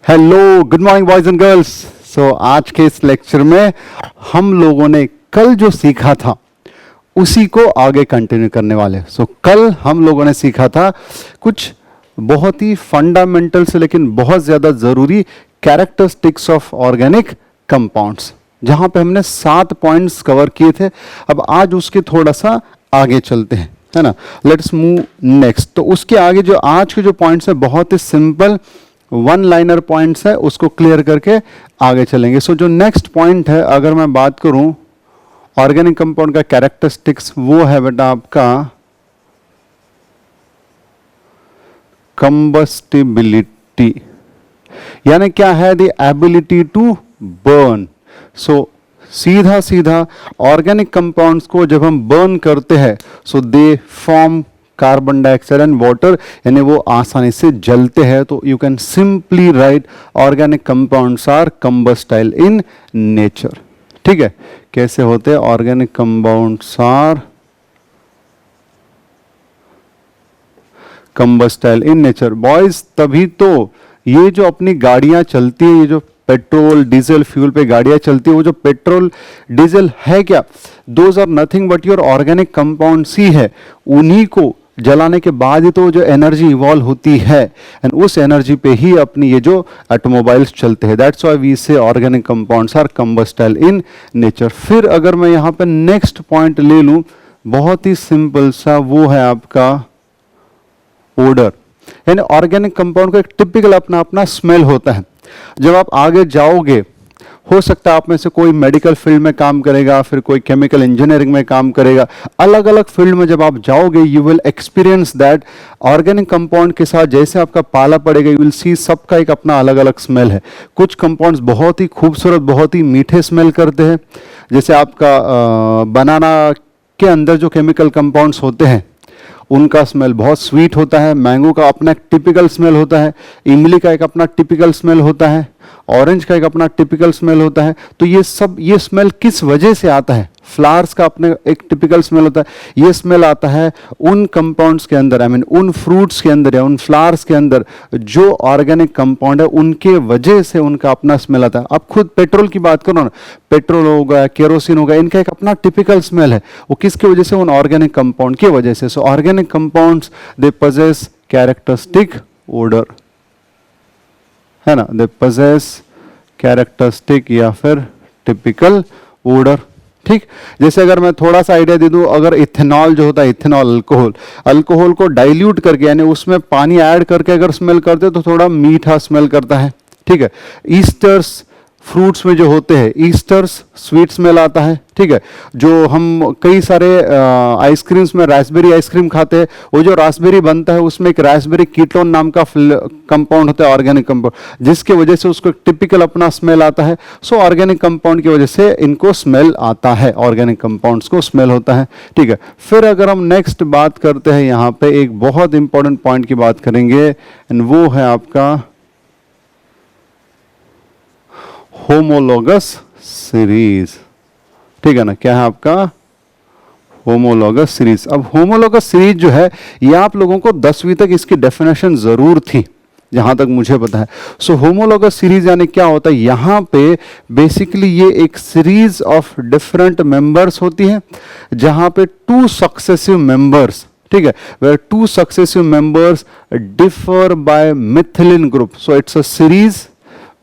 Hello, good morning boys and girls. So आज के इस लेक्चर में हम लोगों ने कल जो सीखा था उसी को आगे कंटिन्यू करने वाले। कल हम लोगों ने सीखा था कुछ बहुत ही फंडामेंटल से लेकिन बहुत ज़्यादा ज़रूरी कैरेक्टरिस्टिक्स ऑफ ऑर्गेनिक कंपाउंड्स, जहाँ पे हमने 7 पॉइंट्स कवर किए थे। अब आज उसके थोड़ा सा आगे चलते हैं, है ना। Let's move next. तो उसके आगे जो आज के जो पॉइंट्स है बहुत ही सिंपल वन लाइनर पॉइंट्स है, उसको क्लियर करके आगे चलेंगे। जो नेक्स्ट पॉइंट है, अगर मैं बात करूं ऑर्गेनिक कंपाउंड का कैरेक्टरिस्टिक्स, वो है बेटा आपका कंबस्टिबिलिटी, यानी क्या है, द एबिलिटी टू बर्न। सीधा सीधा ऑर्गेनिक कंपाउंड्स को जब हम बर्न करते हैं they form carbon dioxide and water, यानी वो आसानी से जलते हैं। तो you can simply write organic compounds are combustible in nature. ठीक है, कैसे होते हैं organic compounds are combustible in nature. Boys, तभी तो ये जो अपनी गाड़ियां चलती है, ये जो पेट्रोल डीजल फ्यूल पे गाड़ियां चलती है, वो जो पेट्रोल डीजल है क्या, those are nothing but your organic compounds ही है। उन्हीं को जलाने के बाद ही तो जो एनर्जी इवॉल्व होती है, एंड उस एनर्जी पे ही अपनी ये जो ऑटोमोबाइल्स चलते हैं। That's why we say organic compounds are combustible in nature. फिर अगर मैं यहाँ पे नेक्स्ट पॉइंट ले लूँ, बहुत ही सिंपल सा, वो है आपका ओडर। यानी ऑर्गेनिक कंपाउंड का एक टिपिकल अपना अपना स्मेल होता है। जब आप आगे जाओगे, हो सकता है आप में से कोई मेडिकल फील्ड में काम करेगा, फिर कोई केमिकल इंजीनियरिंग में काम करेगा। अलग अलग फील्ड में जब आप जाओगे, you will experience that organic compound के साथ जैसे आपका पाला पड़ेगा, यू विल सी सबका एक अपना अलग अलग स्मेल है। कुछ कंपाउंड्स बहुत ही खूबसूरत, बहुत ही मीठे स्मेल करते हैं, जैसे आपका बनाना के अंदर जो केमिकल कंपाउंड्स होते हैं उनका स्मेल बहुत स्वीट होता है। मैंगो का अपना एक टिपिकल स्मेल होता है, इमली का एक अपना टिपिकल स्मेल होता है, ऑरेंज का एक अपना टिपिकल स्मेल होता है। तो ये स्मेल किस वजह से आता है? फ्लावर्स का अपने एक टिपिकल स्मेल होता है। ये स्मेल आता है उन कंपाउंड्स के अंदर, आई मीन उन फ्रूट्स के अंदर या उन फ्लावर्स के अंदर जो ऑर्गेनिक कंपाउंड है, उनके वजह से उनका अपना स्मेल आता है। अब खुद पेट्रोल की बात करो ना, पेट्रोल होगा, केरोसिन होगा, इनका एक अपना टिपिकल स्मेल है। वो किसकी वजह से? उन ऑर्गेनिक कंपाउंड की वजह से। So organic compounds they possess characteristic odour, है ना, दे पजेस कैरेक्टरिस्टिक या फिर टिपिकल ओडर। ठीक, जैसे अगर मैं थोड़ा सा आइडिया दे दूं, अगर इथेनॉल जो होता है, इथेनॉल अल्कोहल को डाइल्यूट करके, यानी उसमें पानी ऐड करके अगर स्मेल करते तो थोड़ा मीठा स्मेल करता है। ठीक है, ईस्टर्स फ्रूट्स में जो होते हैं, ईस्टर्स स्वीट स्मेल आता है। ठीक है, जो हम कई सारे आइसक्रीम्स में रास्पबेरी आइसक्रीम खाते हैं, वो जो रास्पबेरी बनता है उसमें एक रास्पबेरी कीटोन नाम का कंपाउंड होता है, ऑर्गेनिक कंपाउंड, जिसके वजह से उसको टिपिकल अपना स्मेल आता है। सो ऑर्गेनिक कंपाउंड की वजह से इनको स्मेल आता है, ऑर्गेनिक कंपाउंड्स को स्मेल होता है। ठीक है, फिर अगर हम नेक्स्ट बात करते हैं, यहाँ पे एक बहुत इंपॉर्टेंट पॉइंट की बात करेंगे, एंड वो है आपका होमोलोगस सीरीज। ठीक है ना, क्या है आपका? Homologous series. अब होमोलोगस सीरीज जो है, ये आप लोगों को 10वीं तक इसकी डेफिनेशन जरूर थी, जहां तक मुझे पता है। होमोलोगस सीरीज यानी क्या होता है? यहां पे बेसिकली ये एक सीरीज ऑफ डिफरेंट मेंबर्स होती है, जहां पे 2 सक्सेसिव मेंबर्स, ठीक है, where 2 successive members differ by methylene group. So it's a series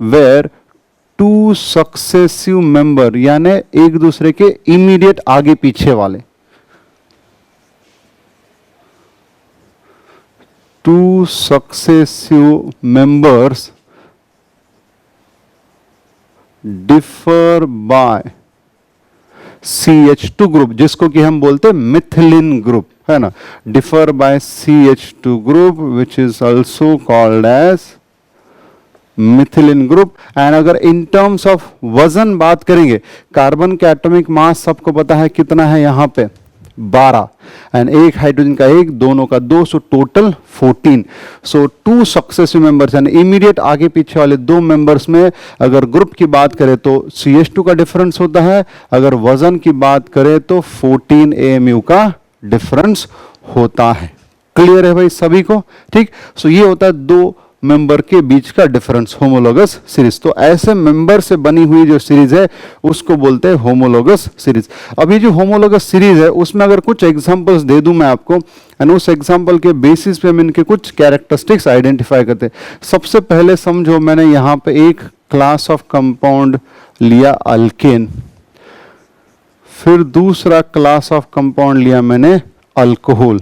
where 2 successive member, यानी एक दूसरे के इमीडिएट आगे पीछे वाले, 2 successive members differ by CH2 group, जिसको कि हम बोलते हैं मिथिलिन ग्रुप, है ना, differ by CH2 group, which is also called as methylene group. And अगर इन टर्म्स ऑफ वजन बात करेंगे, कार्बन के एटॉमिक मास सबको पता है कितना है, यहाँ पे 12, एंड एक हाइड्रोजन का 1, दोनों का 2, सो टोटल 14। सो 2 सक्सेसिव मेंबर्स, यानी इमीडिएट आगे पीछे वाले 2 मेंबर्स में अगर ग्रुप की बात करें तो CH2 का डिफरेंस होता है, अगर वजन की बात करें तो 14 AMU का डिफरेंस होता है। क्लियर है भाई सभी को? ठीक, सो ये होता है 2 मेंबर के बीच का डिफरेंस, होमोलोगस सीरीज। तो ऐसे मेंबर से बनी हुई जो सीरीज है उसको बोलते हैं होमोलोगस सीरीज। अब ये जो होमोलोगस सीरीज है उसमें अगर कुछ एग्जांपल्स दे दूं मैं आपको, एंड उस एग्जांपल के बेसिस पे हम इनके कुछ कैरेक्टरिस्टिक्स आइडेंटिफाई करते हैं। सबसे पहले समझो, मैंने यहाँ पे एक क्लास ऑफ कंपाउंड लिया अल्केन, फिर दूसरा क्लास ऑफ कंपाउंड लिया मैंने अल्कोहल,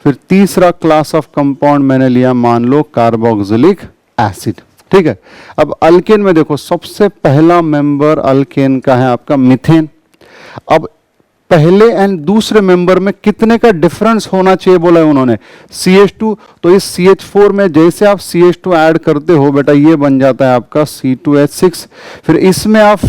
फिर तीसरा क्लास ऑफ कंपाउंड मैंने लिया मान लो कार्बोक्सिलिक एसिड। ठीक है, अब अल्केन में देखो सबसे पहला मेंबर अल्केन का है आपका मीथेन। अब पहले एंड दूसरे मेंबर में कितने का डिफरेंस होना चाहिए बोला है उन्होंने, CH2। तो इस CH4 में जैसे आप CH2 ऐड करते हो बेटा ये बन जाता है आपका C2H6। फिर इसमें आप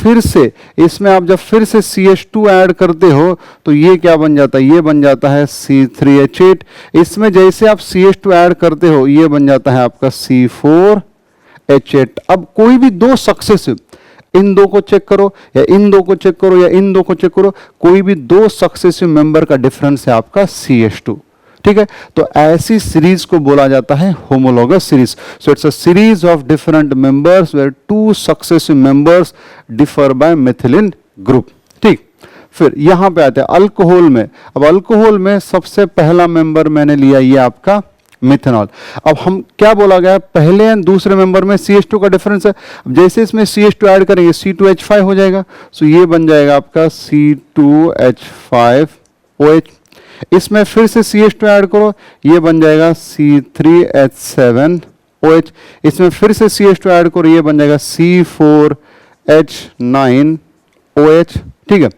जब फिर से CH2 ऐड करते हो तो ये क्या बन जाता है, ये बन जाता है C3H8। इसमें जैसे आप CH2 ऐड करते हो ये बन जाता है आपका C4H8। अब कोई भी दो सक्सेसिव, इन दो को चेक करो या इन दो को चेक करो या इन दो को चेक करो, कोई भी दो सक्सेसिव मेंबर का डिफरेंस है आपका CH2। ठीक है, तो ऐसी सीरीज को बोला जाता है homologous series. So it's a series of different members where two successive members differ by methylene group. ठीक, फिर यहां पे आते हैं अल्कोहल में। अब अल्कोहल में सबसे पहला मेंबर मैंने लिया ये आपका मिथेनॉल। अब हम क्या बोला गया, पहले एंड दूसरे मेंबर में CH2 का डिफरेंस है। अब जैसे इसमें CH2 ऐड करेंगे C2H5 हो जाएगा, सो ये बन जाएगा आपका C2H5OH। इसमें फिर से CH2 ऐड करो, ये बन जाएगा C3H7OH। इसमें फिर से CH2 ऐड करो, ये बन जाएगा C4H9OH। ठीक है,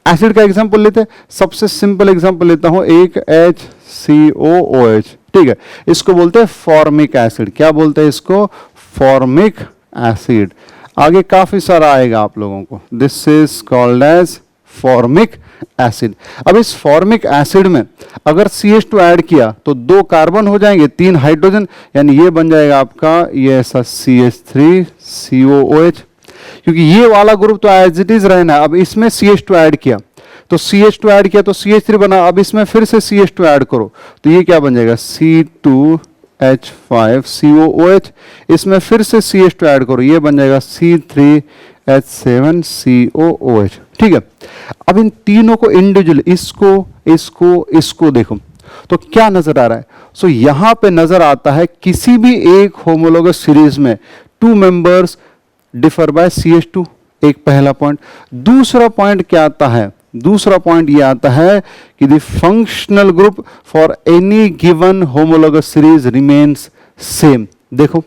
एसिड का एग्जांपल लेते हैं, सबसे सिंपल एग्जांपल लेता हूं, एक HCOOH। ठीक है, इसको बोलते हैं फॉर्मिक एसिड। क्या बोलते हैं इसको, फॉर्मिक एसिड। आगे काफी सारा आएगा आप लोगों को, this is called as formic acid. अब इस फॉर्मिक एसिड में अगर CH2 ऐड किया तो दो कार्बन हो जाएंगे, तीन हाइड्रोजन, यानी ये बन जाएगा आपका ये ऐसा CH3COOH, क्योंकि ये वाला ग्रुप तो एज इट इज रहना है। अब इसमें CH2 ऐड किया तो CH2 ऐड किया तो CH3 बना, अब इसमें फिर से CH2 ऐड करो तो ये क्या बन जाएगा C2H5COOH। इसमें फिर से CH2 ऐड करो, ये बन जाएगा C3H7COOH। ठीक है, अब इन तीनों को इंडिविजुअल, इसको देखो तो क्या नजर आ रहा है। सो यहां पे नजर आता है किसी भी एक होमोलोगस सीरीज में two members differ by CH2, एक पहला पॉइंट। दूसरा पॉइंट क्या आता है, दूसरा पॉइंट ये आता है कि the functional group for any given homologous series remains same. देखो,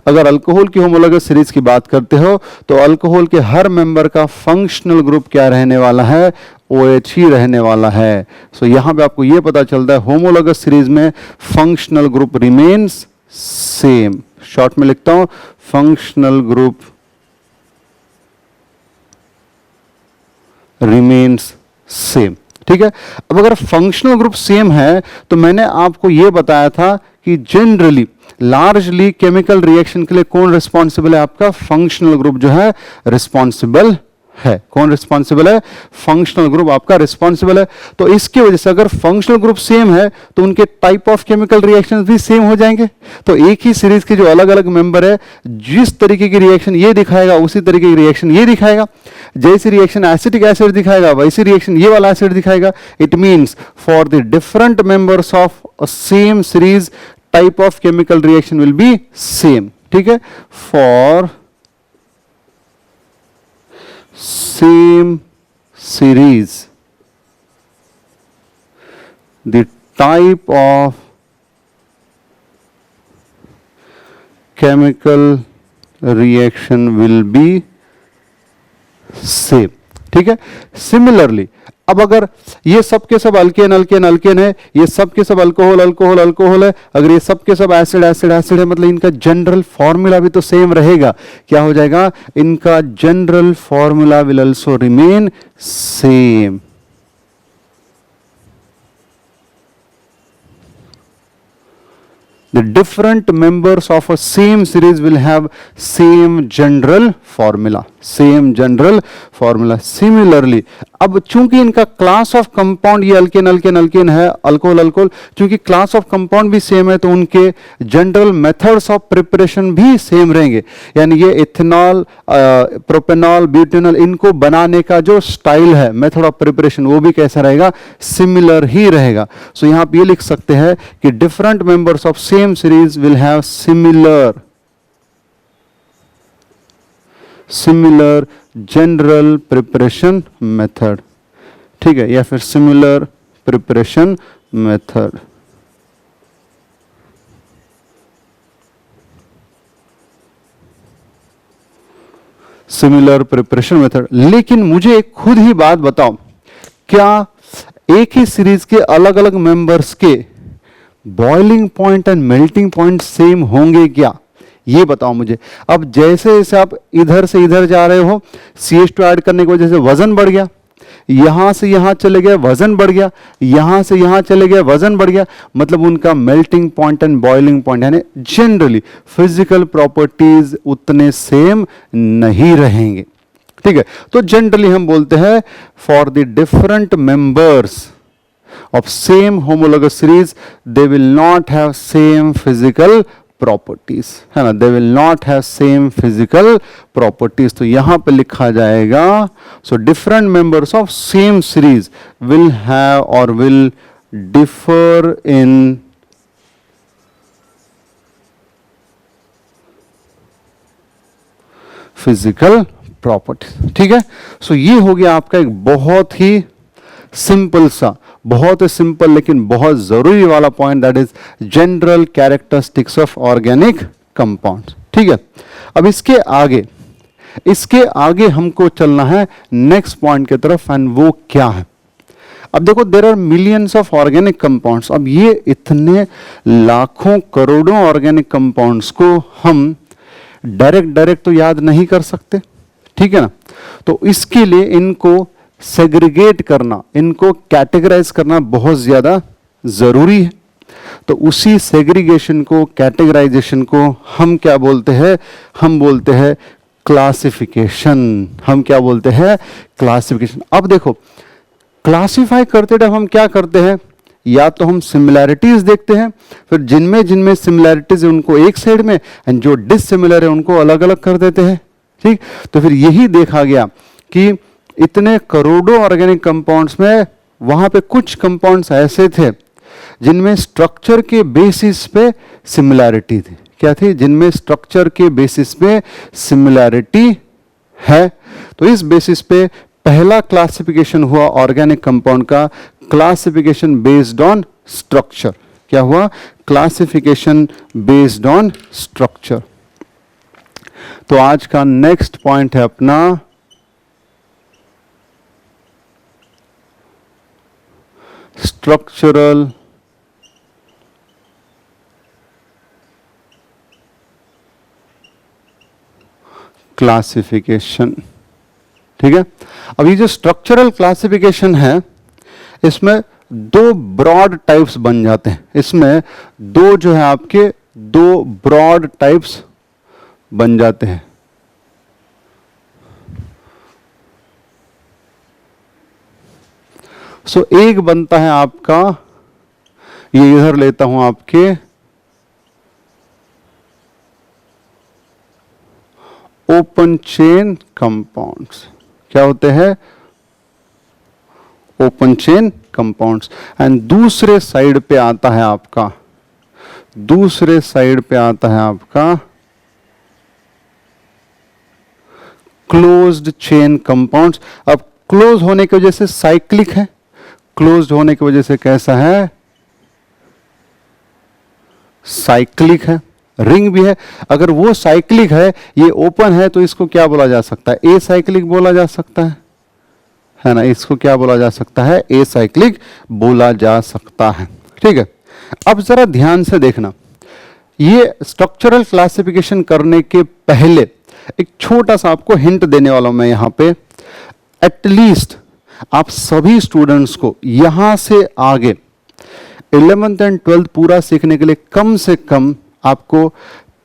अगर अल्कोहल की होमोलोगस सीरीज की बात करते हो तो अल्कोहल के हर मेंबर का फंक्शनल ग्रुप क्या रहने वाला है, OH ही रहने वाला है। सो यहां पे आपको ये पता चलता है होमोलोगस सीरीज में functional group remains same. Short में लिखता हूं, फंक्शनल ग्रुप रिमेन्स सेम। ठीक है, अब अगर फंक्शनल ग्रुप सेम है तो मैंने आपको यह बताया था कि जनरली लार्जली केमिकल रिएक्शन के लिए कौन रिस्पॉन्सिबल है, आपका फंक्शनल ग्रुप जो है रिस्पॉन्सिबल है। कौन रिस्पॉन्सिबल है, फंक्शनल ग्रुप आपका रिस्पॉन्सिबल है। तो इसकी वजह से अगर फंक्शनल ग्रुप सेम है तो उनके टाइप ऑफ केमिकल रिएक्शंस भी सेम हो जाएंगे। तो एक ही सीरीज के जो अलग अलग मेंबर है, जिस तरीके की रिएक्शन ये दिखाएगा उसी तरीके की रिएक्शन ये दिखाएगा। जैसी रिएक्शन एसिटिक एसिड दिखाएगा वैसी रिएक्शन ये वाला एसिड दिखाएगा। It means for the different members of a same series type of chemical reaction will be same. ठीक है, for same series the type of chemical reaction will be same। ठीक है, similarly अब अगर ये सब के सब अल्केन अल्केन अल्केन है, ये सब के सब अल्कोहल अल्कोहल अल्कोहल है, अगर ये सब के सब एसिड एसिड एसिड है, मतलब इनका जनरल फॉर्मूला भी तो सेम रहेगा। क्या हो जाएगा, इनका general formula will also remain same. The different members of a same series will have same general formula. Same general formula. Similarly, अब चूंकि इनका क्लास ऑफ कंपाउंड ये अल्केन अल्केन अल्केन है, अल्कोहल अल्कोहल, चूंकि क्लास ऑफ कंपाउंड भी same है तो उनके जनरल मेथड्स ऑफ प्रिपरेशन भी सेम रहेंगे. यानी ये इथेनॉल, प्रोपेनॉल, ब्यूटेनॉल, इनको बनाने का जो स्टाइल है, मेथड ऑफ प्रिपरेशन, वो भी कैसा रहेगा, सिमिलर ही रहेगा. सो यहां पे ये लिख सकते हैं कि different members of same series will have similar general preparation method. ठीक है, या फिर similar preparation method. Similar preparation method. लेकिन मुझे एक खुद ही बात बताओ, क्या एक ही सीरीज के अलग अलग मेंबर्स के boiling point and melting point same होंगे क्या? ये बताओ मुझे. अब जैसे जैसे आप इधर से इधर जा रहे हो, CH2 ऐड करने की वजह से वजन बढ़ गया, यहां से यहां चले गए वजन बढ़ गया, यहां से यहां चले गए वजन बढ़ गया, मतलब उनका melting point and boiling point यानी जनरली फिजिकल प्रॉपर्टीज उतने सेम नहीं रहेंगे. ठीक है, तो जनरली हम बोलते हैं for the different members of same homologous series they will not have same physical properties, है ना, they will not have same physical properties. तो यहां पे लिखा जाएगा so different members of same series will have or will differ in physical properties. ठीक है, so ये हो गया आपका एक बहुत ही सिंपल सा, बहुत ही सिंपल लेकिन बहुत जरूरी वाला point, that is general characteristics of organic compounds. ठीक है, अब इसके आगे हमको चलना है नेक्स्ट पॉइंट की तरफ, एंड वो क्या है. अब देखो, there are millions of organic compounds. अब ये इतने लाखों करोड़ों ऑर्गेनिक कंपाउंड्स को हम डायरेक्ट तो याद नहीं कर सकते. ठीक है ना, तो इसके लिए इनको सेग्रीगेट करना, इनको कैटेगराइज करना बहुत ज्यादा जरूरी है. तो उसी सेग्रीगेशन को, कैटेगराइजेशन को हम क्या बोलते हैं? हम बोलते हैं क्लासिफिकेशन. हम क्या बोलते हैं? क्लासिफिकेशन. अब देखो, क्लासिफाई करते टाइम हम क्या करते हैं? या तो हम सिमिलैरिटीज देखते हैं, फिर जिनमें सिमिलैरिटीज है उनको एक साइड में, एंड जो डिससिमिलर है उनको अलग अलग कर देते हैं. ठीक, तो फिर यही देखा गया कि इतने करोड़ों ऑर्गेनिक कंपाउंड्स में वहां पे कुछ कंपाउंड्स ऐसे थे जिनमें स्ट्रक्चर के बेसिस पे सिमिलैरिटी थी. क्या थी? जिनमें स्ट्रक्चर के बेसिस पे सिमिलैरिटी है. तो इस बेसिस पे पहला क्लासिफिकेशन हुआ ऑर्गेनिक कंपाउंड का, क्लासिफिकेशन बेस्ड ऑन स्ट्रक्चर. क्या हुआ? Classification based on structure. तो आज का नेक्स्ट पॉइंट है अपना स्ट्रक्चरल क्लासिफिकेशन. ठीक है, अब ये जो स्ट्रक्चरल क्लासिफिकेशन है, इसमें दो ब्रॉड टाइप्स बन जाते हैं. इसमें दो जो है आपके दो ब्रॉड टाइप्स बन जाते हैं. सो एक बनता है आपका, ये इधर लेता हूं आपके ओपन चेन कंपाउंड्स. क्या होते हैं? Open chain compounds. एंड दूसरे साइड पे आता है आपका क्लोज्ड चेन कंपाउंड्स. अब क्लोज होने की वजह से साइक्लिक है, क्लोज्ड होने की वजह से कैसा है? साइक्लिक है. रिंग भी है. अगर वो साइक्लिक है, ये ओपन है, तो इसको क्या बोला जा सकता है? ए साइक्लिक बोला जा सकता है ना. इसको क्या बोला जा सकता है? ए साइक्लिक बोला जा सकता है. ठीक है, अब जरा ध्यान से देखना, ये स्ट्रक्चरल क्लासिफिकेशन करने के पहले एक छोटा सा आपको हिंट देने वाला हूं मैं यहां पे. एटलीस्ट आप सभी स्टूडेंट्स को यहां से आगे 11th एंड 12th पूरा सीखने के लिए कम से कम आपको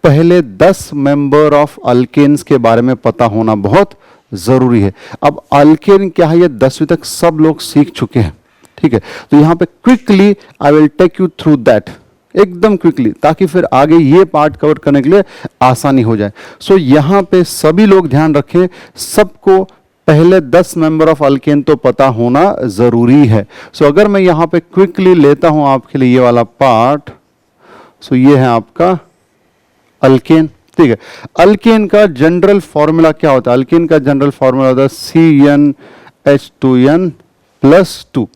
पहले 10 मेंबर ऑफ अल्केन्स के बारे में पता होना बहुत जरूरी है। अब अल्केन क्या है ये 10वीं तक सब लोग सीख चुके हैं, ठीक है। तो यहां पे quickly I will take you through that, एकदम क्विकली, ताकि फिर आगे ये पार्ट कवर करने के लिए आसानी हो जाए। सो यहां पे सभी लोग ध्यान रखें, सबको पहले 10 मेंबर ऑफ अल्केन तो पता होना जरूरी है। सो अगर मैं यहां पे क्विकली लेता हूं आपके लिए ये वाला पार्ट, सो ये है आपका अल्केन, ठीक है। अल्केन का जनरल फॉर्मूला क्या होता है? अल्केन का जनरल फॉर्मूला होता है CnH2n+2,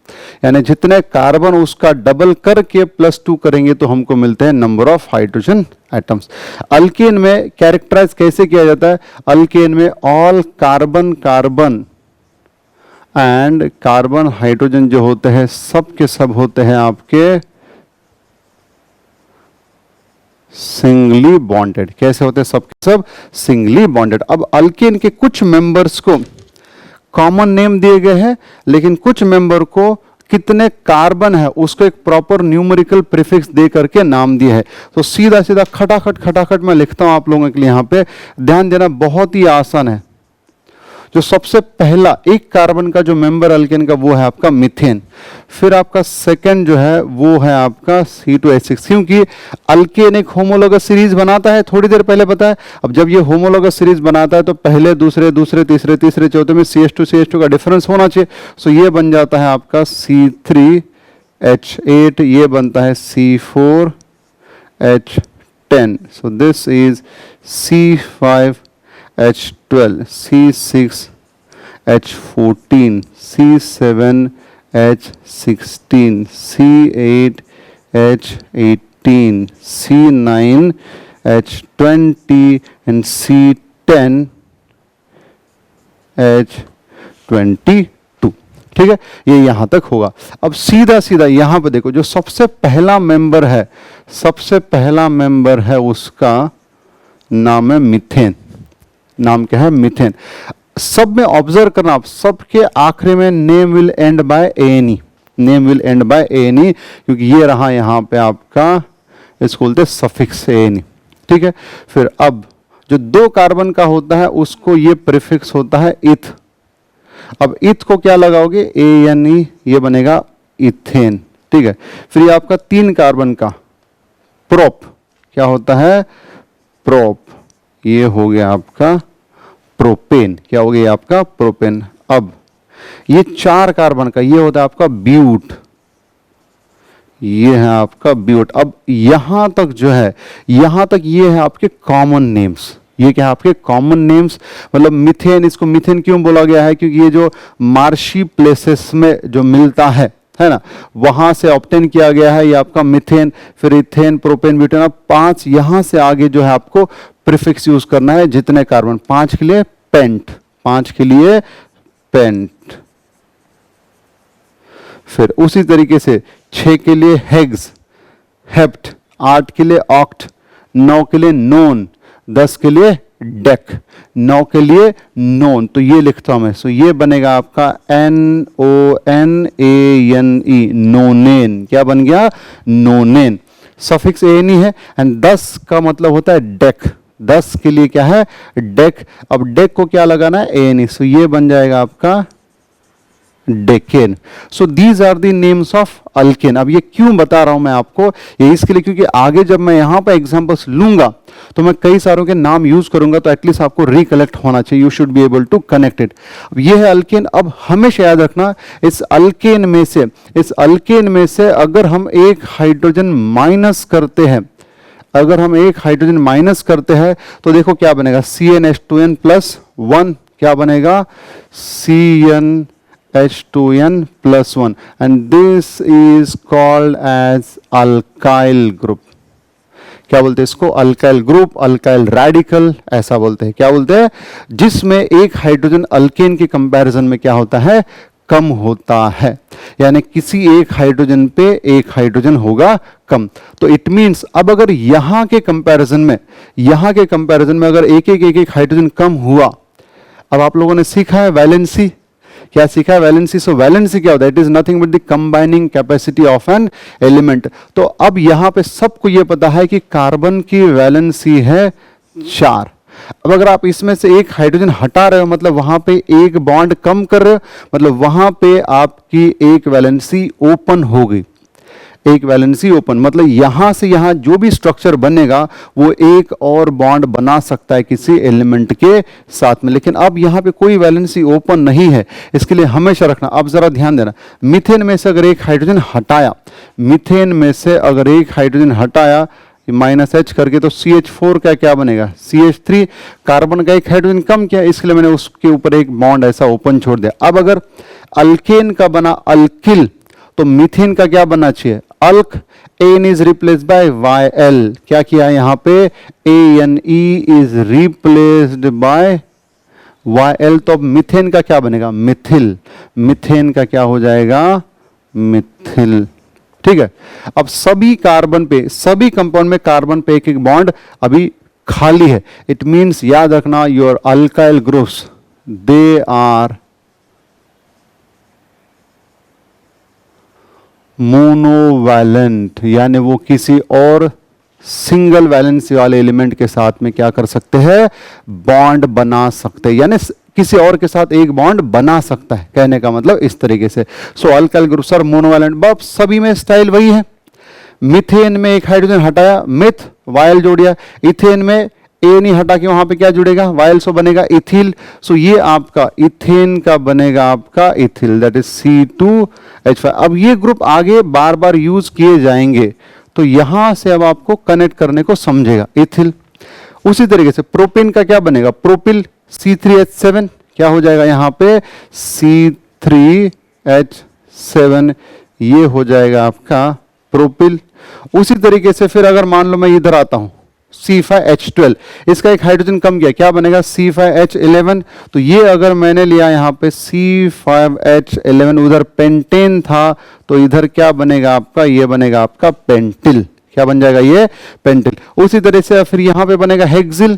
यानी जितने कार्बन उसका डबल करके +2 करेंगे तो हमको मिलते हैं number of hydrogen atoms. Alkane में कैरेक्टराइज कैसे किया जाता है? अल्केन में all carbon carbon and carbon hydrogen जो होते हैं सब के सब होते हैं आपके सिंगली बॉन्डेड। कैसे होते हैं? सब के सब सिंगली बॉन्डेड। अब अल्केन के कुछ मेंबर्स को कॉमन नेम दिए गए हैं, लेकिन कुछ मेंबर को कितने कार्बन है उसको एक प्रॉपर न्यूमेरिकल प्रीफिक्स दे करके नाम दिया है। तो सीधा सीधा खटाखट मैं लिखता हूं आप लोगों के लिए। यहां पे ध्यान देना, बहुत ही आसान है। जो सबसे पहला एक कार्बन का जो मेंबर अल्केन का वो है आपका मीथेन। फिर आपका सेकंड जो है वो है आपका C2H6, क्योंकि अल्केन एक होमोलोगस सीरीज बनाता है, थोड़ी देर पहले बताया। अब जब ये होमोलोगस सीरीज बनाता है तो पहले दूसरे दूसरे तीसरे तीसरे चौथे में CH2 का डिफरेंस होना चाहिए। सो ये बन जाता है आपका C3H8, ये बनता है C4H10। So this is C5H12, C6H14, C7H16, C8H18, C9H20 and C10H22, ठीक है। ये यहां तक होगा। अब सीधा सीधा यहां पर देखो, जो सबसे पहला मेंबर है, सबसे पहला मेंबर है उसका नाम है मीथेन। नाम क्या है? मीथेन। सब में ऑब्जर्व करना, आप सबके आखिरी में name will end by ANE, name will end by ANE, क्योंकि ये रहा यहां पे आपका, इसको बोलते हैं सफिक्स ANE, ठीक है। फिर अब जो 2 कार्बन का होता है उसको ये प्रीफिक्स होता है इथ। अब इथ को क्या लगाओगे? ANE, ये बनेगा इथेन, ठीक है। फिर ये आपका 3 कार्बन का प्रोप क्या होता है? प्रोप, ये हो गया आपका प्रोपेन। क्या हो गया आपका? प्रोपेन। अब ये 4 कार्बन का ये होता है आपका ब्यूट, ये है आपका ब्यूट। अब यहां तक जो है, यहां तक ये है आपके कॉमन नेम्स। ये क्या है? आपके कॉमन नेम्स। मतलब मीथेन, इसको मीथेन क्यों बोला गया है? क्योंकि ये जो मार्शी प्लेसेस में जो मिलता है ना, वहां से ऑब्टेन किया गया है ये आपका मीथेन। फिर इथेन, प्रोपेन, ब्यूटेन। अब 5 यहां से आगे जो है आपको प्रीफिक्स यूज करना है। जितने कार्बन, 5 के लिए पेंट, 5 के लिए पेंट। फिर उसी तरीके से 6 के लिए हेग्स, हेप्ट, 8 के लिए ऑक्ट, 9 के लिए नोन, 10 के लिए डेक, 9 के लिए नोन। तो ये लिखता हूं मैं। सो ये बनेगा आपका NONANE, नोनेन। क्या बन गया? नोनेन। सफिक्स ANE है। एंड 10 का मतलब होता है डेक, 10 के लिए क्या है? डेक। अब डेक को क्या लगाना है? ANE। सो ये बन जाएगा आपका decane. So these are the names of alkane. अब ये क्यों बता रहा हूं मैं आपको? ये इसके लिए क्योंकि आगे जब मैं यहां पर एग्जांपल्स लूंगा तो मैं कई सारों के नाम यूज करूंगा, तो एटलीस्ट आपको रिकलेक्ट होना चाहिए। You should be able to connect it. अब ये है अल्केन। अब हमेशा याद रखना, इस अल्केन में से अगर हम एक हाइड्रोजन माइनस करते हैं, अगर हम एक हाइड्रोजन माइनस करते हैं तो देखो क्या बनेगा? CnH2n+1 क्या बनेगा? CnH2n+1 and this is called as alkyl group। क्या बोलते हैं इसको? अल्काइल ग्रुप, अल्काइल रेडिकल ऐसा बोलते हैं। क्या बोलते हैं? जिसमें एक हाइड्रोजन अल्केन के कंपैरिजन में क्या होता है? कम होता है। यानी किसी एक हाइड्रोजन पे एक हाइड्रोजन होगा कम। तो इट मींस अब अगर यहां के कंपैरिजन में अगर एक एक हाइड्रोजन कम हुआ, अब आप लोगों ने सीखा है वैलेंसी, क्या सीखा है? वैलेंसी। सो वैलेंसी क्या होता है? It is nothing but the combining capacity of an element. तो अब यहां पे सबको ये पता है कि कार्बन की वैलेंसी है 4। अब अगर आप इसमें से एक हाइड्रोजन हटा रहे हो, मतलब वहां पे एक बॉन्ड कम कर रहे हो, मतलब वहां पे आपकी एक वैलेंसी ओपन हो गई। एक वैलेंसी ओपन मतलब यहां से यहां जो भी स्ट्रक्चर बनेगा वो एक और बॉन्ड बना सकता है किसी एलिमेंट के साथ में। लेकिन अब यहां पे कोई वैलेंसी ओपन नहीं है, इसके लिए हमेशा रखना। अब जरा ध्यान देना, मीथेन में से अगर एक हाइड्रोजन हटाया, मीथेन में से अगर एक हाइड्रोजन हटाया -H करके, तो CH4 का क्या बनेगा? CH3। कार्बन का एक हाइड्रोजन कम किया, इसके लिए मैंने उसके ऊपर एक बॉन्ड ऐसा ओपन छोड़ दिया। अब अगर अल्केन का बना अल्किल, तो मीथेन का क्या बनना चाहिए? Alk. Ane is replace by YL। क्या किया यहां पे? ANE is replaced by YL। तो अब मीथेन का क्या बनेगा? मिथिल। मीथेन का क्या हो जाएगा? मिथिल। ठीक है। अब सभी कार्बन पे, सभी कंपाउंड में कार्बन पे एक एक बॉन्ड अभी खाली है। इट मींस याद रखना, your alkyl groups they are monovalent, यानी वो किसी और सिंगल वैलेंसी वाले एलिमेंट के साथ में क्या कर सकते हैं? बॉन्ड बना सकते हैं, यानी किसी और के साथ एक बॉन्ड बना सकता है, कहने का मतलब इस तरीके से। सो अल्काइल ग्रुप्स आर मोनोवैलेंट। बस सभी में स्टाइल वही है। मीथेन में एक हाइड्रोजन हटाया, मिथ, वायल जोड़ दिया। इथेन में ए नहीं हटा के वहां पे क्या जुड़ेगा? वायल। सो बनेगा इथिल। सो ये आपका इथेन का बनेगा आपका इथिल, दैट इज C2H5। अब ये ग्रुप आगे बार बार यूज किए जाएंगे, तो यहां से अब आपको कनेक्ट करने को समझेगा, इथिल। उसी तरीके से प्रोपेन का क्या बनेगा? Propyl, C3H7। क्या हो जाएगा यहां पे? C3H7। ये हो जाएगा आपका प्रोपिल। उसी तरीके से फिर अगर मान लो मैं इधर आता हूं, C5H12, इसका एक हाइड्रोजन कम गया, क्या बनेगा? C5H11। तो ये अगर मैंने लिया यहां पे C5H11, उधर पेंटेन था, तो इधर क्या बनेगा आपका? ये बनेगा आपका पेंटिल। क्या बन जाएगा? ये पेंटिल। उसी तरह से फिर यहां पे बनेगा हेक्सिल,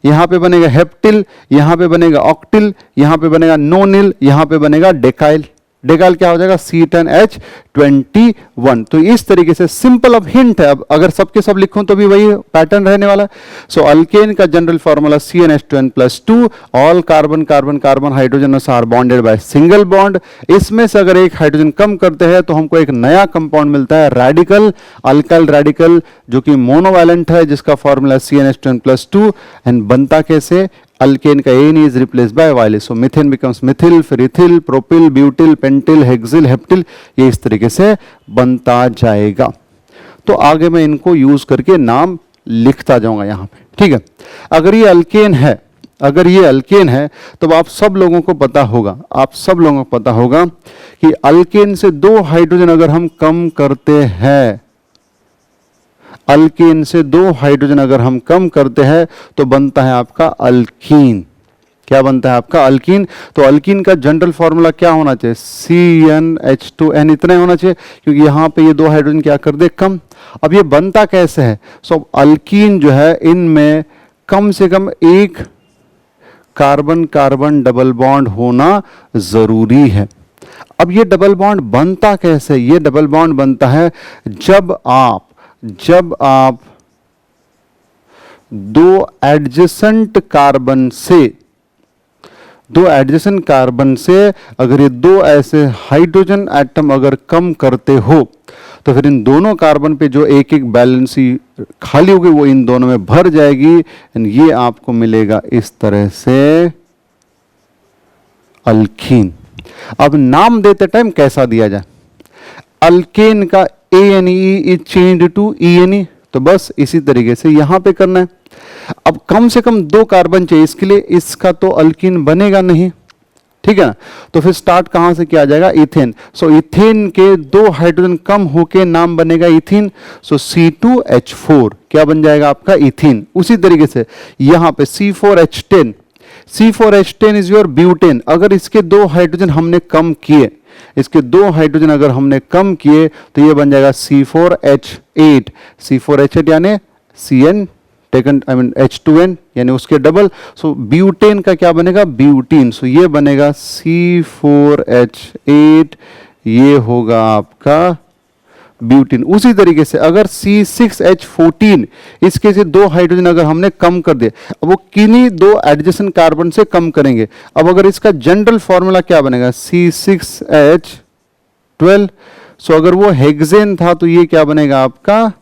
यहां पे बनेगा हेप्टिल, यहां पे बनेगा ऑक्टिल, यहां पे बनेगा नोनिल, यहां पे बनेगा डेकाइल। डेकाइल क्या हो जाएगा? C10H21। तो इस तरीके से सिंपल। अब हिंट है, अब अगर सबके सब लिखूं तो भी वही पैटर्न रहने वाला है। सो अल्केन का general formula CnH2n+2। All carbon carbon carbon hydrogen are bonded by single bond. इसमें से अगर एक हाइड्रोजन कम करते हैं तो हमको एक नया कंपाउंड मिलता है, रेडिकल, अल्काइल रेडिकल, जो कि मोनोवैलेंट है, जिसका फॉर्मूला CnH2n+2। एंड बनता कैसे? अल्केन का ane is replace by yl. So methane becomes methyl, फिर ethyl, propyl, butyl, pentyl, hexyl, heptyl. ये इस तरीके से बनता जाएगा। तो आगे मैं इनको यूज करके नाम लिखता जाऊंगा यहां पे, ठीक है। अगर ये अल्केन है, अगर ये अल्केन है, तो आप सब लोगों को पता होगा, आप सब लोगों को पता होगा कि अल्केन से 2 हाइड्रोजन अगर हम कम करते हैं, अल्केन से 2 हाइड्रोजन अगर हम कम करते हैं, तो बनता है आपका अल्कीन। क्या बनता है आपका? अल्कीन। तो अल्कीन का जनरल फॉर्मूला क्या होना चाहिए? CnH2n। इतना होना चाहिए, क्योंकि यहां पे ये 2 हाइड्रोजन क्या कर दे? कम। अब ये बनता कैसे है? सो अल्कीन जो है, इनमें कम से कम एक कार्बन कार्बन डबल बॉन्ड होना जरूरी है। अब ये डबल बॉन्ड बनता कैसे? ये डबल बॉन्ड बनता है जब आप 2 एडजेसेंट कार्बन से अगर ये 2 ऐसे हाइड्रोजन एटम अगर कम करते हो, तो फिर इन दोनों कार्बन पे जो एक एक बैलेंसी खाली होगी वो इन दोनों में भर जाएगी। एंड ये आपको मिलेगा इस तरह से अल्कीन। अब नाम देते टाइम कैसा दिया जाए? अल्केन का ANE is changed to ENE। तो बस इसी तरीके से यहां पे करना है। अब कम से कम 2 कार्बन चाहिए, इसके लिए इसका तो अल्कीन बनेगा नहीं, ठीक है ना। तो फिर स्टार्ट कहां से किया जाएगा? इथेन। सो इथेन के 2 हाइड्रोजन कम होके नाम बनेगा इथीन। सो C2H4 क्या बन जाएगा आपका? इथीन। उसी तरीके से यहां पे C4H10, C4H10 is your butane. अगर इसके 2 हाइड्रोजन हमने कम किए, इसके 2 हाइड्रोजन अगर हमने कम किए, तो ये बन जाएगा C4H8। C4H8 यानी CN taken I mean H2N यानी उसके डबल, सो ब्यूटेन का क्या बनेगा, ब्यूटीन, सो ये बनेगा C4H8, ये होगा आपका ब्यूटीन। उसी तरीके से अगर C6H14, इसके से दो हाइड्रोजन अगर हमने कम कर दिए, अब वो किन्हीं दो एडजेसेंट कार्बन से कम करेंगे। अब अगर इसका जनरल फॉर्मूला क्या बनेगा, C6H12, सो अगर वो हेक्सेन था तो ये क्या बनेगा आपका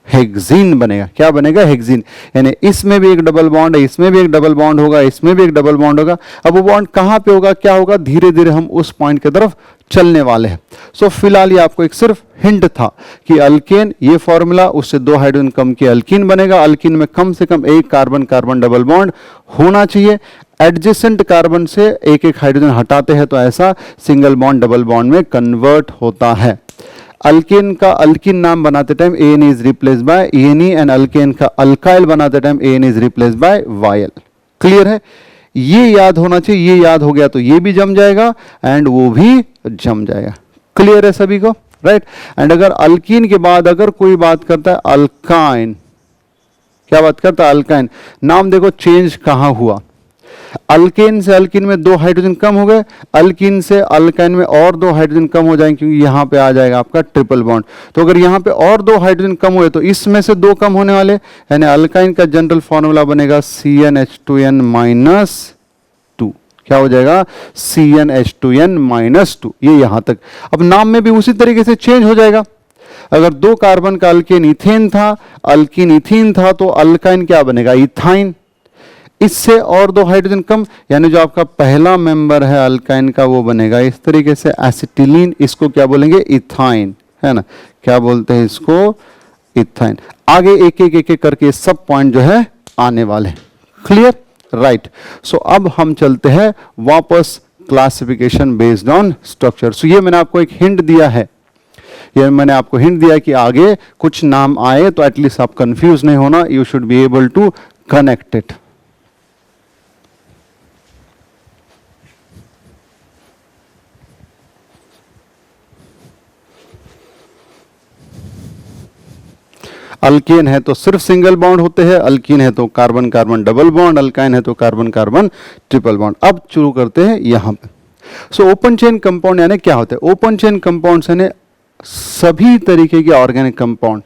हेक्सीन बनेगा। क्या बनेगा, हेक्सीन। यानी इसमें भी एक डबल बॉन्ड है, इसमें भी एक डबल बॉन्ड होगा, इसमें भी एक डबल बॉन्ड होगा। अब वो बॉन्ड कहां पे होगा, क्या होगा, धीरे धीरे हम उस पॉइंट की तरफ चलने वाले हैं। सो फिलहाल ये आपको एक सिर्फ हिंट था कि अल्केन, ये फॉर्मूला, उससे दो हाइड्रोजन कम के अल्कीन बनेगा। अल्कीन में कम से कम एक कार्बन कार्बन डबल बॉन्ड होना चाहिए। एडजेसेंट कार्बन से एक एक हाइड्रोजन हटाते हैं तो ऐसा सिंगल बॉन्ड डबल बॉन्ड में कन्वर्ट होता है। अल्केन का अल्कीन नाम बनाते time ane is replace by ene, and alkane का अल्काइल बनाते time ane is replace by yl. Clear है, ये याद होना चाहिए। ये याद हो गया तो ये भी जम जाएगा एंड वो भी जम जाएगा। क्लियर है सभी को, राइट। एंड अगर अल्कीन के बाद अगर कोई बात करता है अल्काइन, क्या बात करता है, अल्काइन, नाम देखो चेंज कहां हुआ। अल्केन से अल्कीन में दो हाइड्रोजन कम हो गए, अल्कीन से अल्काइन में और दो हाइड्रोजन कम हो जाएंगे, क्योंकि यहां पे आ जाएगा आपका ट्रिपल बॉन्ड। तो अगर यहां पे और दो हाइड्रोजन कम हुए तो इसमें से दो कम होने वाले, यानी अल्काइन का जनरल फॉर्मूला बनेगा CnH2n-2। क्या हो जाएगा, CnH2n-2। ये यहां तक। अब नाम में भी उसी तरीके से चेंज हो जाएगा। अगर दो कार्बन का अल्केन इथेन था, अल्कीन इथीन था, तो अल्काइन क्या बनेगा, इथाइन। इससे और दो हाइड्रोजन कम, यानी जो आपका पहला मेंबर है अल्काइन का वो बनेगा इस तरीके से एसिटिलीन। इसको क्या बोलेंगे, इथाइन, है ना। क्या बोलते हैं इसको, इथाइन। आगे एक एक करके सब पॉइंट जो है आने वाले। Clear, right. सो अब हम चलते हैं वापस क्लासिफिकेशन बेस्ड ऑन स्ट्रक्चर। सो ये मैंने आपको एक हिंट दिया है, ये मैंने आपको हिंट दिया कि आगे कुछ नाम आए तो एटलीस्ट आप कंफ्यूज नहीं होना, you should be able to connect it. Alkane है तो सिर्फ सिंगल बॉन्ड होते हैं, अल्कीन है तो carbon carbon double bond, alkyne है तो कार्बन कार्बन ट्रिपल बॉन्ड। अब शुरू करते हैं यहां पे। सो ओपन चेन कंपाउंड यानी क्या होते हैं, ओपन चेन कंपाउंड्स यानी सभी तरीके के ऑर्गेनिक कंपाउंड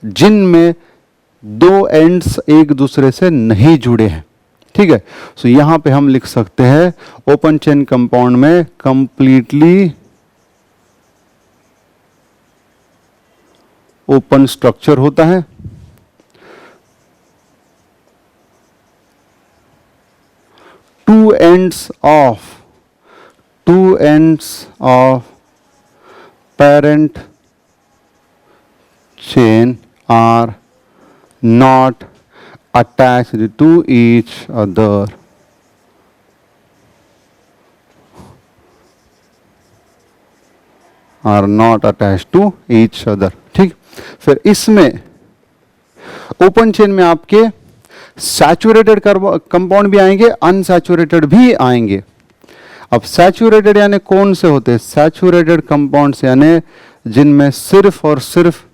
जिनमें दो एंड्स एक दूसरे से नहीं जुड़े हैं। ठीक है, सो यहां पे हम लिख सकते हैं ओपन चेन कंपाउंड में कंप्लीटली ओपन स्ट्रक्चर होता है। Two ends of parent chain are not attached to each other. Are not attached to each other. ठीक, फिर इसमें ओपन चेन में आपके सैचुरेटेड कंपाउंड भी आएंगे, अनसैचुरेटेड भी आएंगे। अब सैचुरेटेड यानी कौन से होते हैं, सैचुरेटेड कंपाउंड्स यानी जिनमें सिर्फ और सिर्फ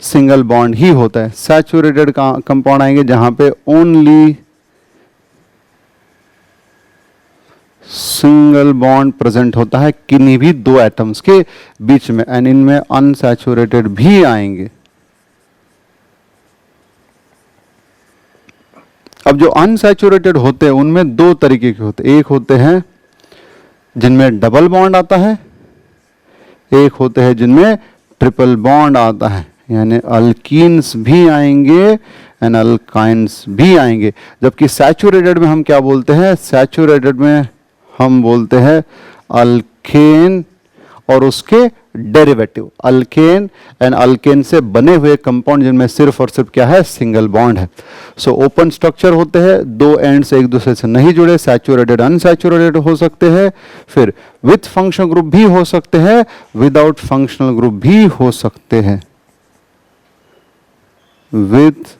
सिंगल बॉन्ड ही होता है। सैचुरेटेड कंपाउंड आएंगे जहां पे ओनली सिंगल बॉन्ड प्रेजेंट होता है किन्हीं भी दो एटम्स के बीच में, एंड इनमें अनसैचुरेटेड भी आएंगे। अब जो अनसैचुरेटेड होते हैं उनमें दो तरीके के होते हैं, एक होते हैं जिनमें डबल बॉन्ड आता है, एक होते हैं जिनमें ट्रिपल बॉन्ड आता है, यानी अल्कीन्स भी आएंगे एंड अल्काइंस भी आएंगे। जबकि सैचुरेटेड में हम क्या बोलते हैं, सैचुरेटेड में हम बोलते हैं अल्केन और उसके डेरिवेटिव, अल्केन एंड अल्केन से बने हुए कंपाउंड जिनमें सिर्फ और सिर्फ क्या है, सिंगल बॉन्ड है। सो ओपन स्ट्रक्चर होते हैं, दो एंड्स एक दूसरे से नहीं जुड़े, सैचुरेटेड अनसैचुरेटेड हो सकते हैं, फिर विथ फंक्शनल ग्रुप भी हो सकते हैं, विदाउट फंक्शनल ग्रुप भी हो सकते हैं, with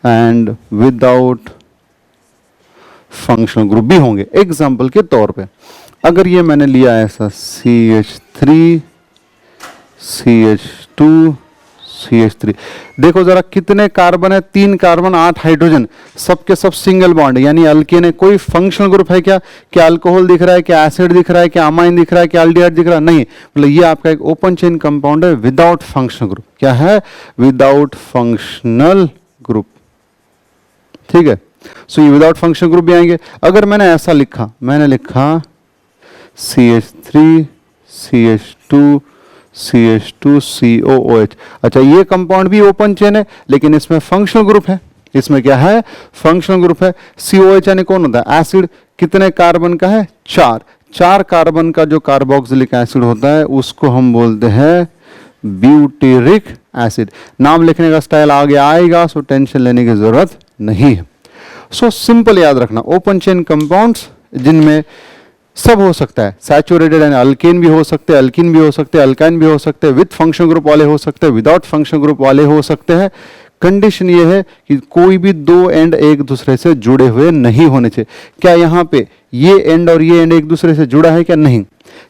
and without functional group भी होंगे। एग्जाम्पल के तौर पे अगर ये मैंने लिया ऐसा CH3 CH2 CH3। देखो जरा कितने कार्बन है, 3 कार्बन 8 हाइड्रोजन, सबके सब सिंगल बॉन्ड यानी अल्केन है। कोई फंक्शनल ग्रुप है क्या? क्या अल्कोहल दिख रहा है, क्या एसिड दिख रहा है, क्या अमाइन दिख रहा है, क्या एल्डिहाइड दिख रहा है? नहीं, मतलब ये आपका एक ओपन चेन कंपाउंड है विदाउट फंक्शनल ग्रुप। क्या है? Without functional group. ठीक है, सो ये विदाउट फंक्शनल ग्रुप भी आएंगे। अगर मैंने ऐसा लिखा, मैंने लिखा CH3 CH2 CH2 COOH, अच्छा ये कंपाउंड भी ओपन चेन है लेकिन इसमें फंक्शनल ग्रुप है। इसमें क्या है? फंक्शनल ग्रुप है। COH यानी कौन होता है? एसिड। कितने कार्बन का है? 4 कार्बन का जो कार्बोक्सिलिक एसिड होता है उसको हम बोलते हैं ब्यूटेरिक एसिड। नाम लिखने का स्टाइल आगे आएगा, सो टेंशन लेने की जरूरत नहीं है। सो सिंपल याद रखना, ओपन चेन कंपाउंड्स जिनमें सब हो सकता है, सैचुरेटेड यानी अल्केन भी हो सकते हैं, अल्किन भी हो सकते हैं, अल्काइन भी हो सकते हैं, विद फंक्शन ग्रुप वाले हो सकते हैं, विदाउट फंक्शन ग्रुप वाले हो सकते हैं। कंडीशन ये है कि कोई भी दो एंड एक दूसरे से जुड़े हुए नहीं होने चाहिए। क्या यहाँ पे ये एंड और ये एंड एक दूसरे से जुड़ा है क्या? नहीं।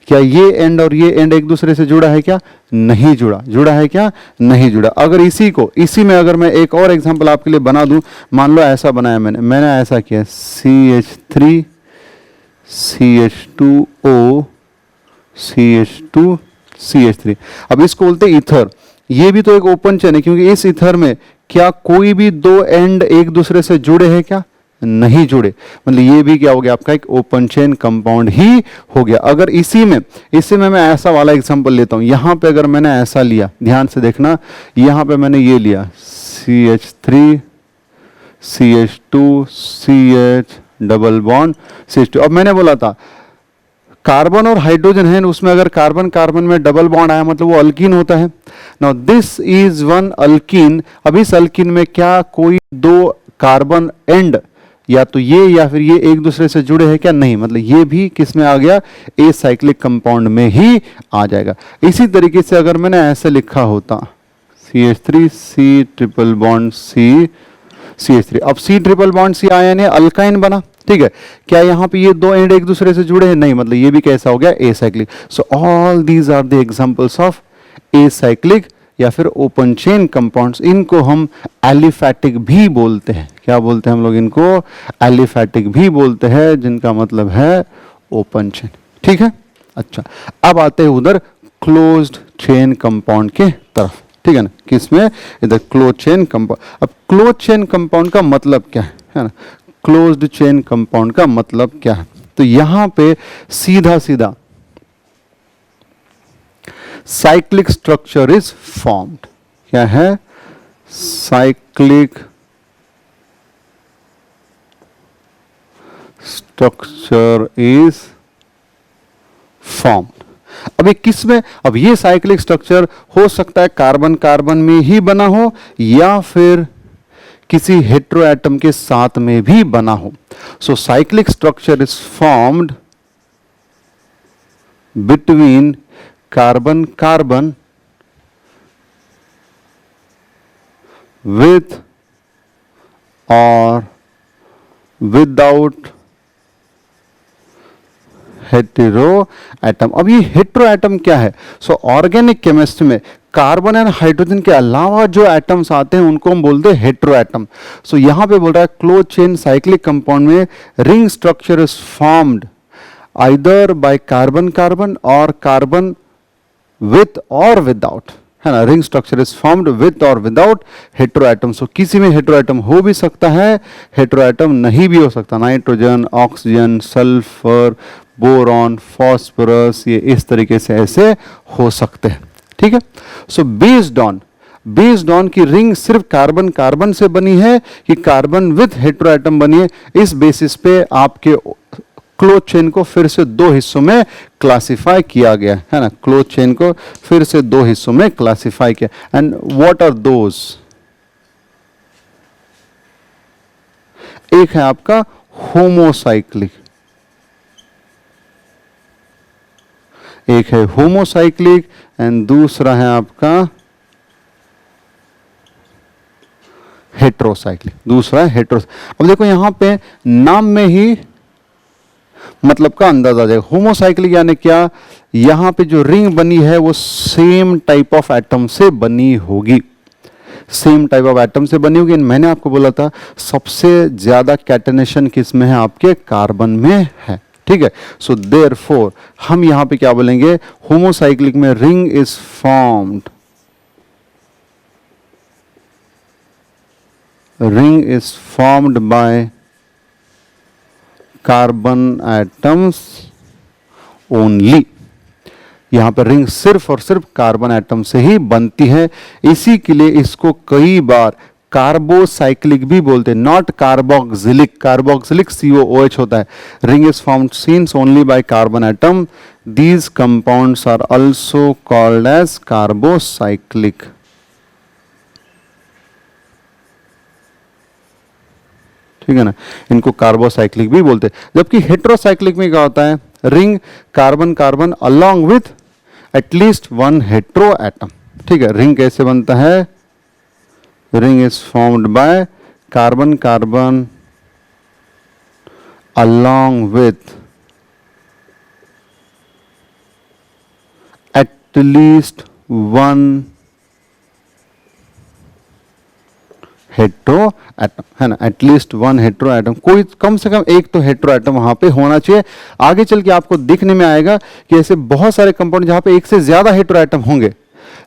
क्या ये एंड और ये एंड एक दूसरे से जुड़ा है क्या? नहीं जुड़ा। जुड़ा है क्या? नहीं जुड़ा। अगर इसी में अगर मैं एक और एग्जांपल आपके लिए बना दूं, मान लो ऐसा बनाया मैंने ऐसा किया CH3 CH2O CH2 CH3। अब इसको बोलते हैं ईथर। ये भी तो एक ओपन चेन है क्योंकि इस ईथर में क्या कोई भी दो एंड एक दूसरे से जुड़े हैं क्या? नहीं जुड़े। मतलब ये भी क्या हो गया? आपका एक ओपन चेन कंपाउंड ही हो गया। अगर इसी में मैं ऐसा वाला एग्जांपल लेता हूं, यहां पे अगर मैंने ऐसा लिया, ध्यान से देखना, यहां पे मैंने ये लिया CH3 CH2 CH double bond CH2। अब मैंने बोला था कार्बन और हाइड्रोजन है, उसमें अगर कार्बन कार्बन में डबल बॉन्ड आया मतलब वो अल्कीन होता है। Now this is one alkyne. अब इस अल्कीन में क्या कोई दो कार्बन एंड या तो ये या फिर ये एक दूसरे से जुड़े हैं क्या? नहीं। मतलब ये भी किस में आ गया? ए साइक्लिक कंपाउंड में ही आ जाएगा। इसी तरीके से अगर मैंने ऐसे लिखा होता CH3 C triple bond C CH3, अब C triple bond C ion है, अल्काइन बना। ठीक है, क्या यहाँ पे ये दो एंड एक दूसरे से जुड़े हैं? नहीं। मतलब ये भी कैसा हो गया? Acyclic. So all these are the examples of acyclic या फिर ओपन चेन कंपाउंड्स। इनको हम एलिफैटिक भी बोलते हैं। क्या बोलते हैं हम लोग इनको? एलिफैटिक भी बोलते हैं, जिनका मतलब है ओपन चेन। ठीक है, अच्छा अब आते हैं उधर क्लोज्ड चेन कंपाउंड के तरफ। ठीक है ना, किसमें? इधर क्लोज चेन कंपाउंड। अब क्लोज चेन कंपाउंड का मतलब क्या है ना? क्लोज्ड चेन कंपाउंड का मतलब क्या है? तो यहां पे सीधा सीधा साइक्लिक स्ट्रक्चर इज फॉर्म्ड। क्या है? Cyclic structure is formed. अब ये किस में? अब ये साइक्लिक स्ट्रक्चर हो सकता है कार्बन कार्बन में ही बना हो या फिर किसी हेट्रो एटम के साथ में भी बना हो। So cyclic structure is formed between carbon carbon with or without hetero atom. अब ये हेटेरो एटम क्या है? सो ऑर्गेनिक केमिस्ट्री में कार्बन एंड हाइड्रोजन के अलावा जो एटम्स आते हैं उनको हम बोलते हैं हेटेरो एटम। सो यहां पे बोल रहा है क्लोज चेन साइक्लिक कंपाउंड में ring structure is formed either by carbon carbon और कार्बन विथ और विदाउट, है ना। Ring structure is formed with और विदाउट हेटेरो एटम। सो किसी में हेटेरो एटम हो भी सकता है, हेटेरो एटम नहीं भी हो सकता। Nitrogen, oxygen, sulphur, boron, phosphorus, ये इस तरीके से ऐसे हो सकते हैं। ठीक है, सो बेस्ड ऑन की रिंग सिर्फ कार्बन कार्बन से बनी है कि कार्बन विथ हेटेरो एटम बनी है, इस बेसिस पे आपके क्लोज चेन को फिर से दो हिस्सों में क्लासिफाई किया गया है ना। क्लोज चेन को फिर से दो हिस्सों में क्लासिफाई किया। And what are those? एक है आपका होमोसाइक्लिक, एक है होमोसाइक्लिक एंड दूसरा है आपका हेट्रोसाइक्लिक। दूसरा है हेट्रो। अब देखो यहां पे नाम में ही मतलब का अंदाजा आ जाएगा। होमोसाइक्लिक यानी क्या? यहां पे जो रिंग बनी है वो सेम टाइप ऑफ एटम से बनी होगी। सेम टाइप ऑफ एटम से बनी होगी। मैंने आपको बोला था सबसे ज्यादा कैटेनेशन किस में है, आपके कार्बन में है, ठीक है। सो देयरफॉर हम यहां पे क्या बोलेंगे, होमोसाइक्लिक में ring is formed, ring is formed by carbon atoms only। यहां पर रिंग सिर्फ और सिर्फ कार्बन एटम से ही बनती है, इसी के लिए इसको कई बार कार्बोसाइक्लिक भी बोलते हैं, नॉट कार्बोक्सिलिक। कार्बोक्सिलिक COOH होता है। Ring is formed since only by carbon atom, these compounds are also called as carbocyclic. ठीक है ना, इनको कार्बोसाइक्लिक भी बोलते हैं। जबकि हेट्रोसाइक्लिक में क्या होता है, ring carbon carbon along with at least one hetero atom. ठीक है, रिंग कैसे बनता है, ring is formed by carbon carbon along with at least one hetero atom, है ना, एटलीस्ट वन हेट्रो एटम, कोई कम से कम एक तो हेट्रो एटम वहां पे होना चाहिए। आगे चल के आपको दिखने में आएगा कि ऐसे बहुत सारे कंपाउंड जहां पे एक से ज्यादा हेट्रो एटम होंगे,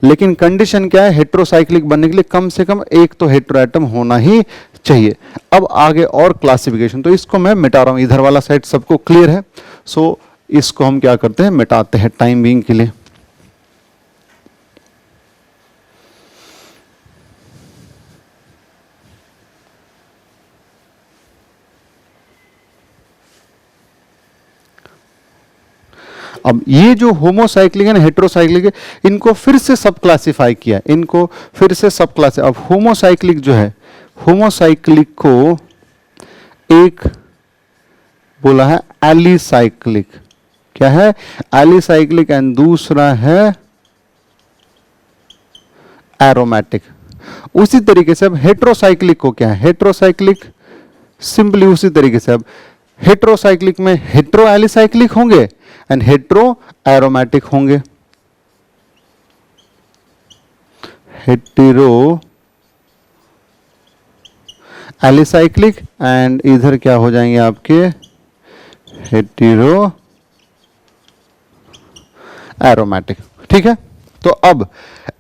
लेकिन कंडीशन क्या है, हेट्रोसाइक्लिक बनने के लिए कम से कम एक तो हेट्रो एटम होना ही चाहिए। अब आगे और क्लासिफिकेशन, तो इसको मैं मिटा रहा हूं, इधर वाला साइड सबको क्लियर है। सो इसको हम क्या करते हैं, मिटाते हैं टाइम बीइंग के लिए। अब ये जो होमोसाइक्लिक है ना, हेट्रोसाइक्लिक है, इनको फिर से सब क्लासिफाई किया, इनको फिर से सब क्लास। अब होमोसाइक्लिक जो है, होमोसाइक्लिक को एक बोला है एलिसाइक्लिक। क्या है, एलिसाइक्लिक, एंड दूसरा है एरोमेटिक। उसी तरीके से अब हेट्रोसाइक्लिक को क्या है, हेट्रोसाइक्लिक सिंपली उसी तरीके से, अब हेट्रोसाइक्लिक में हेट्रो एलिसाइक्लिक होंगे एंड हेट्रो एरोमेटिक होंगे। हेटेरो एलिसाइक्लिक एंड इधर क्या हो जाएंगे आपके, हेटेरो एरोमेटिक। ठीक है, तो अब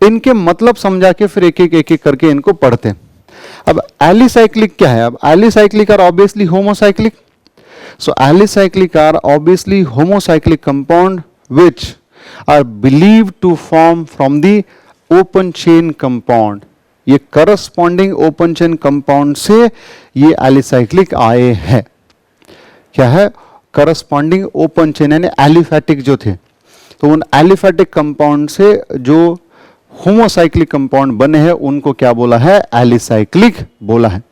इनके मतलब समझा के फिर एक एक करके इनको पढ़ते हैं। अब एलिसाइक्लिक क्या है, अब alicyclic are obviously homocyclic. So alicyclic are obviously homocyclic compound which are believed to form from the open chain compound। ये corresponding open chain compound से ये alicyclic आए हैं। क्या है, corresponding open chain यानी aliphatic जो थे, तो उन aliphatic compound से जो होमोसाइक्लिक कंपाउंड बने हैं उनको क्या बोला है, एलिसाइक्लिक बोला है।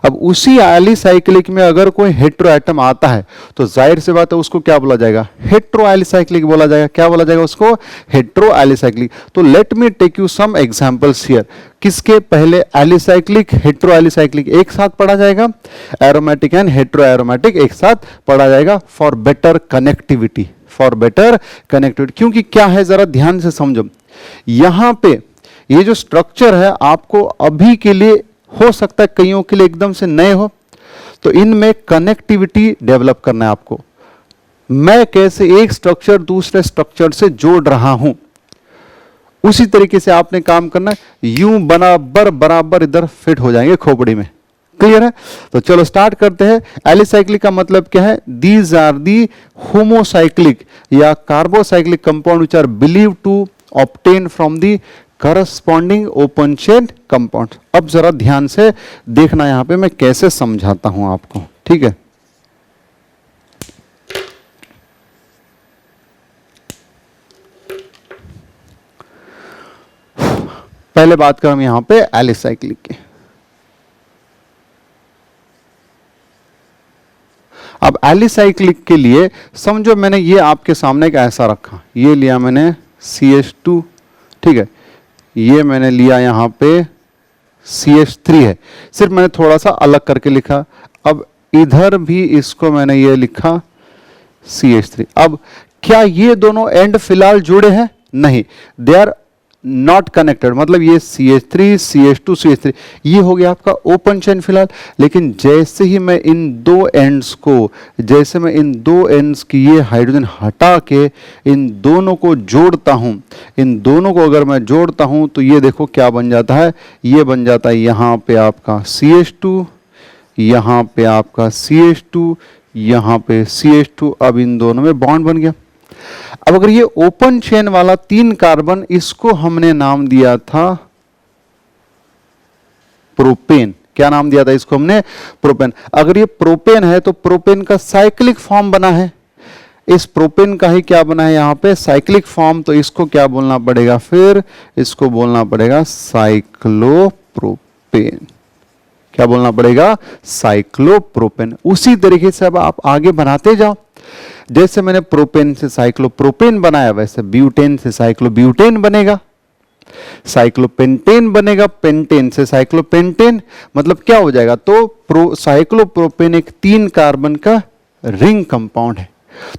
अब उसी एलिसाइक्लिक में अगर कोई हेट्रो एटम आता है तो जाहिर सी बात है उसको क्या बोला जाएगा, हेट्रो एलिसाइक्लिक बोला जाएगा। क्या बोला जाएगा उसको, हेट्रो एलिसाइक्लिक। तो let me take you some examples here. किसके पहले एलिसाइक्लिक हेट्रो एलिसाइक्लिक एक साथ पढ़ा जाएगा, एरोमेटिक एंड हेट्रो एरोमेटिक एक साथ पढ़ा जाएगा for better connectivity, for better connectivity. क्योंकि क्या है, जरा ध्यान से समझो, यहां पे ये जो स्ट्रक्चर है आपको अभी के लिए हो सकता है कईयों के लिए एकदम से नए हो, तो इनमें कनेक्टिविटी डेवलप करना है आपको। मैं कैसे एक स्ट्रक्चर दूसरे स्ट्रक्चर से जोड़ रहा हूं, उसी तरीके से आपने काम करना है, यूं बराबर बराबर इधर फिट हो जाएंगे खोपड़ी में। क्लियर है, तो चलो स्टार्ट करते हैं। एलिसाइक्लिक का मतलब क्या है, दीज आर दी होमोसाइक्लिक या carbocyclic compound which are believe to obtain from the corresponding open chain compound. अब जरा ध्यान से देखना यहां पे मैं कैसे समझाता हूं आपको, ठीक है। पहले बात करें यहां पे एलिसाइक्लिक की। अब एलिसाइक्लिक के लिए समझो मैंने ये आपके सामने एक ऐसा रखा, ये लिया मैंने CH2, ठीक है, ये मैंने लिया यहां पे CH3 है, सिर्फ मैंने थोड़ा सा अलग करके लिखा। अब इधर भी इसको मैंने ये लिखा CH3। अब क्या ये दोनों एंड फिलहाल जुड़े हैं, नहीं, दे आर नॉट कनेक्टेड, मतलब ये CH3 CH2 CH3 ये हो गया आपका ओपन चेन फिलहाल। लेकिन जैसे ही मैं इन दो एंड्स को, जैसे मैं इन दो एंड्स की ये हाइड्रोजन हटा के इन दोनों को जोड़ता हूं, इन दोनों को अगर मैं जोड़ता हूं तो ये देखो क्या बन जाता है, ये बन जाता है यहाँ पे आपका CH2, यहाँ पे आपका CH2, यहाँ पे CH2। अब इन दोनों में बॉन्ड बन गया। अब अगर ये ओपन चेन वाला 3 कार्बन, इसको हमने नाम दिया था प्रोपेन। क्या नाम दिया था इसको हमने? प्रोपेन। अगर ये प्रोपेन है तो प्रोपेन का साइक्लिक फॉर्म बना है, इस प्रोपेन का ही क्या बना है यहाँ पे? Cyclic form. तो इसको क्या बोलना पड़ेगा फिर? इसको बोलना पड़ेगा साइक्लोप्रोपेन। क्या बोलना पड़ेगा? साइक्लोप्रोपेन। उसी तरीके से अब आप आगे बनाते जाओ, जैसे मैंने प्रोपेन से साइक्लोप्रोपेन बनाया वैसे ब्यूटेन से साइक्लोब्यूटेन बनेगा, साइक्लोपेंटेन बनेगा, पेंटेन से साइक्लोपेंटेन। मतलब क्या हो जाएगा? तो साइक्लोप्रोपेन एक 3 कार्बन का रिंग कंपाउंड है।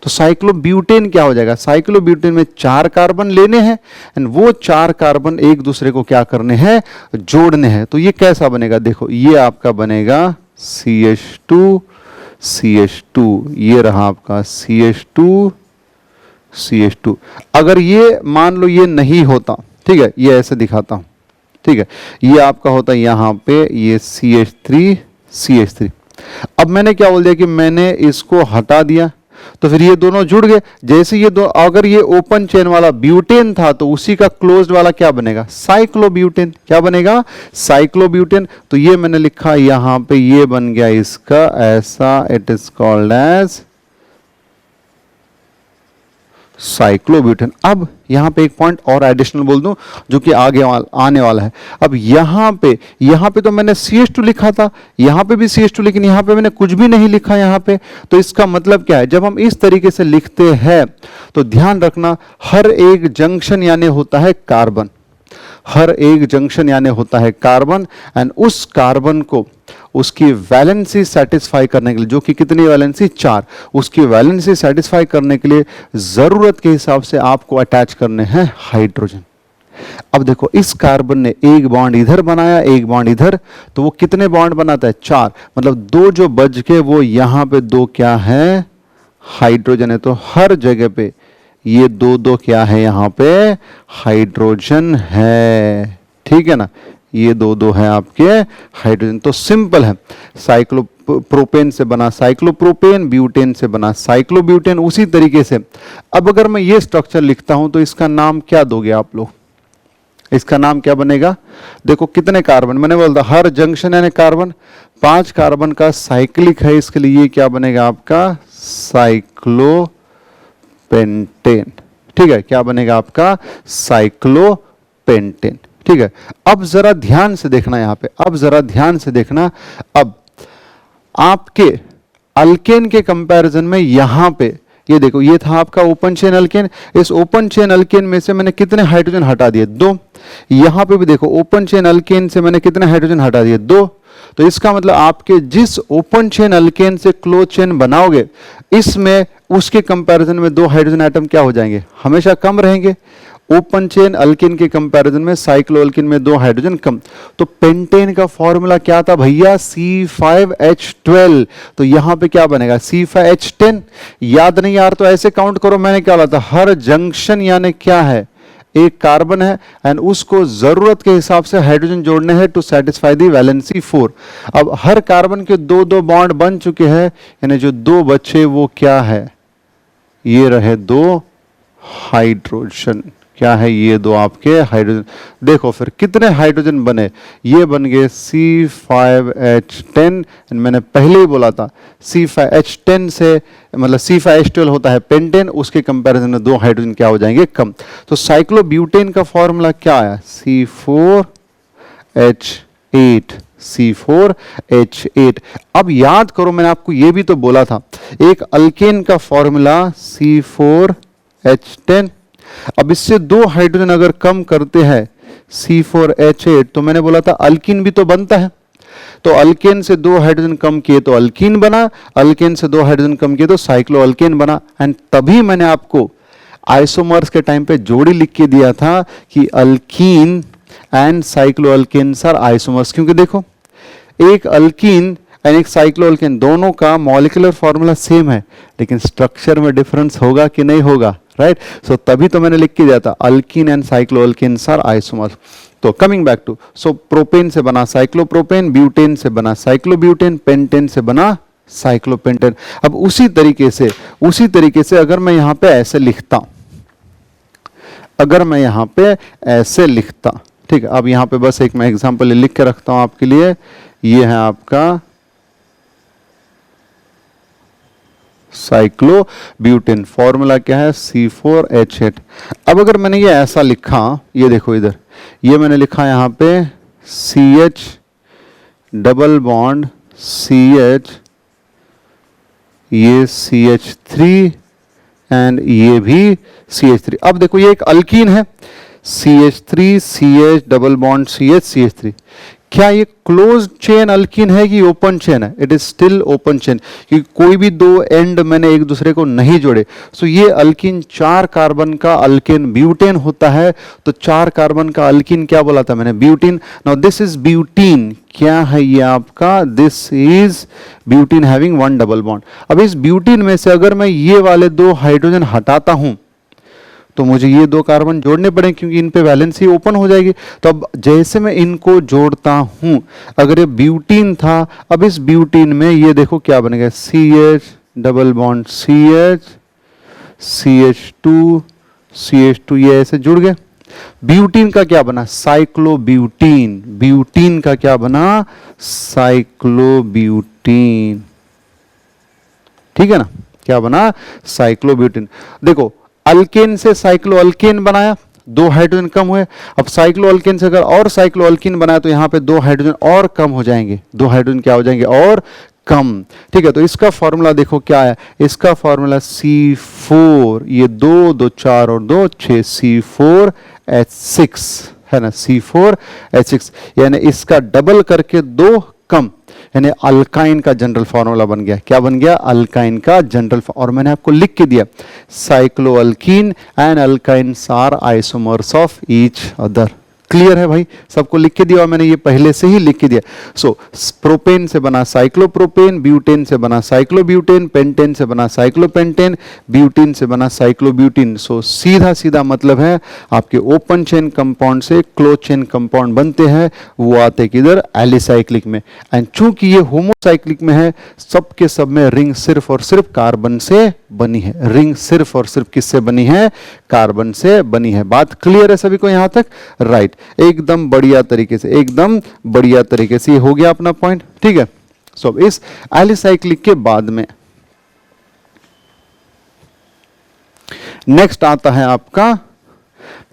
तो साइक्लोब्यूटेन क्या हो जाएगा? साइक्लोब्यूटेन में 4 कार्बन लेने हैं एंड वो 4 कार्बन एक दूसरे को क्या करने हैं? जोड़ने हैं। तो ये कैसा बनेगा? देखो ये आपका बनेगा CH2 CH2, ये रहा आपका CH2 CH2। अगर ये मान लो ये नहीं होता, ठीक है, ये ऐसे दिखाता हूं, ठीक है, ये आपका होता है यहां पे ये CH3 CH3। अब मैंने क्या बोल दिया कि मैंने इसको हटा दिया, तो फिर ये दोनों जुड़ गए। जैसे ये दो, अगर ये ओपन चेन वाला ब्यूटेन था तो उसी का क्लोज्ड वाला क्या बनेगा? साइक्लोब्यूटेन। क्या बनेगा? साइक्लोब्यूटेन। तो ये मैंने लिखा यहां पे, ये बन गया इसका ऐसा, it is called as cyclobutane. अब यहां पे एक पॉइंट और एडिशनल बोल दूं जो कि आगे आने वाला है। अब यहां पे तो मैंने CH2 लिखा था, यहां पे भी CH2, लेकिन यहां पे मैंने कुछ भी नहीं लिखा यहां पे। तो इसका मतलब क्या है? जब हम इस तरीके से लिखते हैं तो ध्यान रखना, हर एक जंक्शन यानी होता है कार्बन, हर एक जंक्शन यानी होता है कार्बन, एंड उस कार्बन को उसकी वैलेंसी सेटिस्फाई करने के लिए, जो कि कितनी वैलेंसी? 4, उसकी वैलेंसी सेटिस्फाई करने के लिए जरूरत के हिसाब से आपको अटैच करने हैं हाइड्रोजन। अब देखो इस कार्बन ने एक बॉन्ड इधर बनाया, एक बॉन्ड इधर, तो वो कितने बॉन्ड बनाता है? 4। मतलब 2 जो बच के वो यहां पे 2 क्या है? हाइड्रोजन है। तो हर जगह पे ये 2 क्या है? यहां पे हाइड्रोजन है, ठीक है ना? ये 2 है आपके हाइड्रोजन। तो सिंपल है, साइक्लोप्रोपेन से बना साइक्लोप्रोपेन, ब्यूटेन से बना साइक्लोब्यूटेन। उसी तरीके से अब अगर मैं ये स्ट्रक्चर लिखता हूं तो इसका नाम क्या दोगे आप लोग? इसका नाम क्या बनेगा? देखो कितने कार्बन, मैंने बोला था हर जंक्शन यानी कार्बन, 5 कार्बन का साइक्लिक है, इसके लिए ये क्या बनेगा आपका? साइक्लोपेंटेन। ठीक है, क्या बनेगा आपका? साइक्लोपेंटेन। ठीक है, अब जरा ध्यान से देखना यहां पे, अब जरा ध्यान से देखना। अब आपके अल्केन के कंपैरिजन में यहां पे ये देखो, ये था आपका ओपन चेन अल्केन। इस ओपन चेन अल्केन में से मैंने कितने हाइड्रोजन हटा दिए? 2। यहां पे भी देखो ओपन चेन अल्केन से मैंने कितने हाइड्रोजन हटा दिए? 2। तो इसका मतलब आपके जिस ओपन चेन अल्केन से क्लोज चेन बनाओगे, इसमें उसके कंपैरिजन में 2 हाइड्रोजन एटम क्या हो जाएंगे? हमेशा कम रहेंगे। ओपन चेन अल्केन के कंपैरिजन में साइक्लो अल्केन में 2 हाइड्रोजन कम। तो पेंटेन का फॉर्मूला क्या था भैया? C5H12। तो यहां पे क्या बनेगा? C5H10। याद नहीं यार तो ऐसे काउंट करो, मैंने क्या बोला था? हर जंक्शन यानी क्या है? एक कार्बन है एंड उसको जरूरत के हिसाब से हाइड्रोजन जोड़ने हैं टू सेटिस्फाई दी वैलेंसी 4। अब हर कार्बन के 2-2 बॉन्ड बन चुके हैं, यानी जो 2 बचे वो क्या है? ये रहे 2 हाइड्रोजन। क्या है? ये 2 आपके हाइड्रोजन। देखो फिर कितने हाइड्रोजन बने? ये बन गए C5H10। मैंने पहले ही बोला था C5H10 से मतलब C5H12 होता है पेंटेन, उसके कंपैरिजन में 2 हाइड्रोजन क्या हो जाएंगे? कम। तो साइक्लोब्यूटेन का फॉर्मूला क्या आया? C4H8। C4H8। अब याद करो, मैंने आपको ये भी तो बोला था, एक अल्केन का फॉर्मूला C4H10। अब इससे 2 हाइड्रोजन अगर कम करते हैं C4H8, तो मैंने बोला था अल्कीन भी तो बनता है। तो अल्केन से 2 हाइड्रोजन कम किए तो अल्कीन बना, अल्केन से 2 हाइड्रोजन कम किए तो साइक्लो अल्केन बना। एंड तभी मैंने आपको आइसोमर्स के टाइम पे जोड़ी लिख के दिया था कि alkene and cycloalkanes are isomers, क्योंकि देखो एक अल्कीन एंड एक साइक्लोअल्केन दोनों का मॉलिक्यूलर फॉर्मूला सेम है, लेकिन स्ट्रक्चर में डिफरेंस होगा कि नहीं होगा, राइट। सो तभी तो मैंने लिख के दिया था alkene and cycloalkanes are isomers. तो coming back to, so propane से बना साइक्लोप्रोपेन, ब्यूटेन से बना साइक्लोब्यूटेन, पेंटेन से बना साइक्लोपेंटेन। अब उसी तरीके से अगर मैं यहां पे ऐसे लिखता, ठीक है। अब यहां पे बस एक मैं एग्जांपल लिख के रखता हूं आपके लिए। ये है आपका साइक्लोब्यूटेन, फॉर्मूला क्या है C4H8। अब अगर मैंने ये ऐसा लिखा, ये देखो इधर, ये मैंने लिखा यहां पे CH डबल बॉन्ड CH, ये CH3 एंड ये भी CH3। अब देखो ये एक अल्कीन है, CH3 CH double bond CH CH3। क्या ये क्लोज चेन अल्कीन है कि ओपन चेन है? It is still open chain, क्योंकि कोई भी दो एंड मैंने एक दूसरे को नहीं जोड़े। सो ये अल्कीन 4 कार्बन का अल्केन ब्यूटेन होता है। तो 4 कार्बन का अल्कीन क्या बोला था मैंने? Butene. Now this is butene, क्या है ये आपका? This is butene having 1 double bond. अब इस ब्यूटीन में से अगर मैं ये वाले 2 हाइड्रोजन हटाता हूं तो मुझे ये 2 कार्बन जोड़ने पड़े, क्योंकि इन पे वैलेंसी ओपन हो जाएगी। तो अब जैसे मैं इनको जोड़ता हूं, अगर ये ब्यूटीन था, अब इस ब्यूटीन में ये देखो क्या बनेगा, CH double bond CH CH2 CH2, ये ऐसे जुड़ गए। ब्यूटीन का क्या बना? साइक्लोब्यूटीन। ब्यूटीन का क्या बना? साइक्लोब्यूटीन। ठीक है ना, क्या बना? साइक्लोब्यूटीन। देखो अल्केन से साइक्लोअल्केन बनाया, 2 हाइड्रोजन कम हुए। अब साइक्लोअल्केन से अगर और साइक्लोअल्केन बनाया तो यहां पे 2 हाइड्रोजन और कम हो जाएंगे, 2 हाइड्रोजन क्या हो जाएंगे? और कम। ठीक है, तो इसका फॉर्मूला देखो क्या है, इसका फॉर्मूला C4, ये 2 2 4 और 2 6, C4H6 है ना, C4H6, यानी इसका डबल करके 2 कम, यानी अल्काइन का जनरल फॉर्मूला बन गया। क्या बन गया? अल्काइन का जनरल। और मैंने आपको लिख के दिया, cycloalkene and alkynes are isomers of each other. Clear है भाई? सबको लिख के दिया और मैंने ये पहले से ही लिख के दिया। सो प्रोपेन से बना साइक्लोप्रोपेन, ब्यूटेन से बना साइक्लोब्यूटेन, पेंटेन से बना साइक्लोपेंटेन, ब्यूटीन से बना साइक्लोब्यूटीन। सो सीधा सीधा मतलब है आपके ओपन चेन कंपाउंड से क्लोज चेन कंपाउंड बनते हैं, वो आते किधर? एलिसाइक्लिक में। एंड चूंकि ये होमोसाइक्लिक में है, सबके सब में रिंग सिर्फ और सिर्फ कार्बन से बनी है। रिंग सिर्फ और सिर्फ किससे बनी है? कार्बन से बनी है। बात क्लियर है सभी को यहां तक? राइट, एकदम बढ़िया तरीके से, एकदम बढ़िया तरीके से ये हो गया अपना पॉइंट। ठीक है, सो इस एलिसाइक्लिक के बाद में नेक्स्ट आता है आपका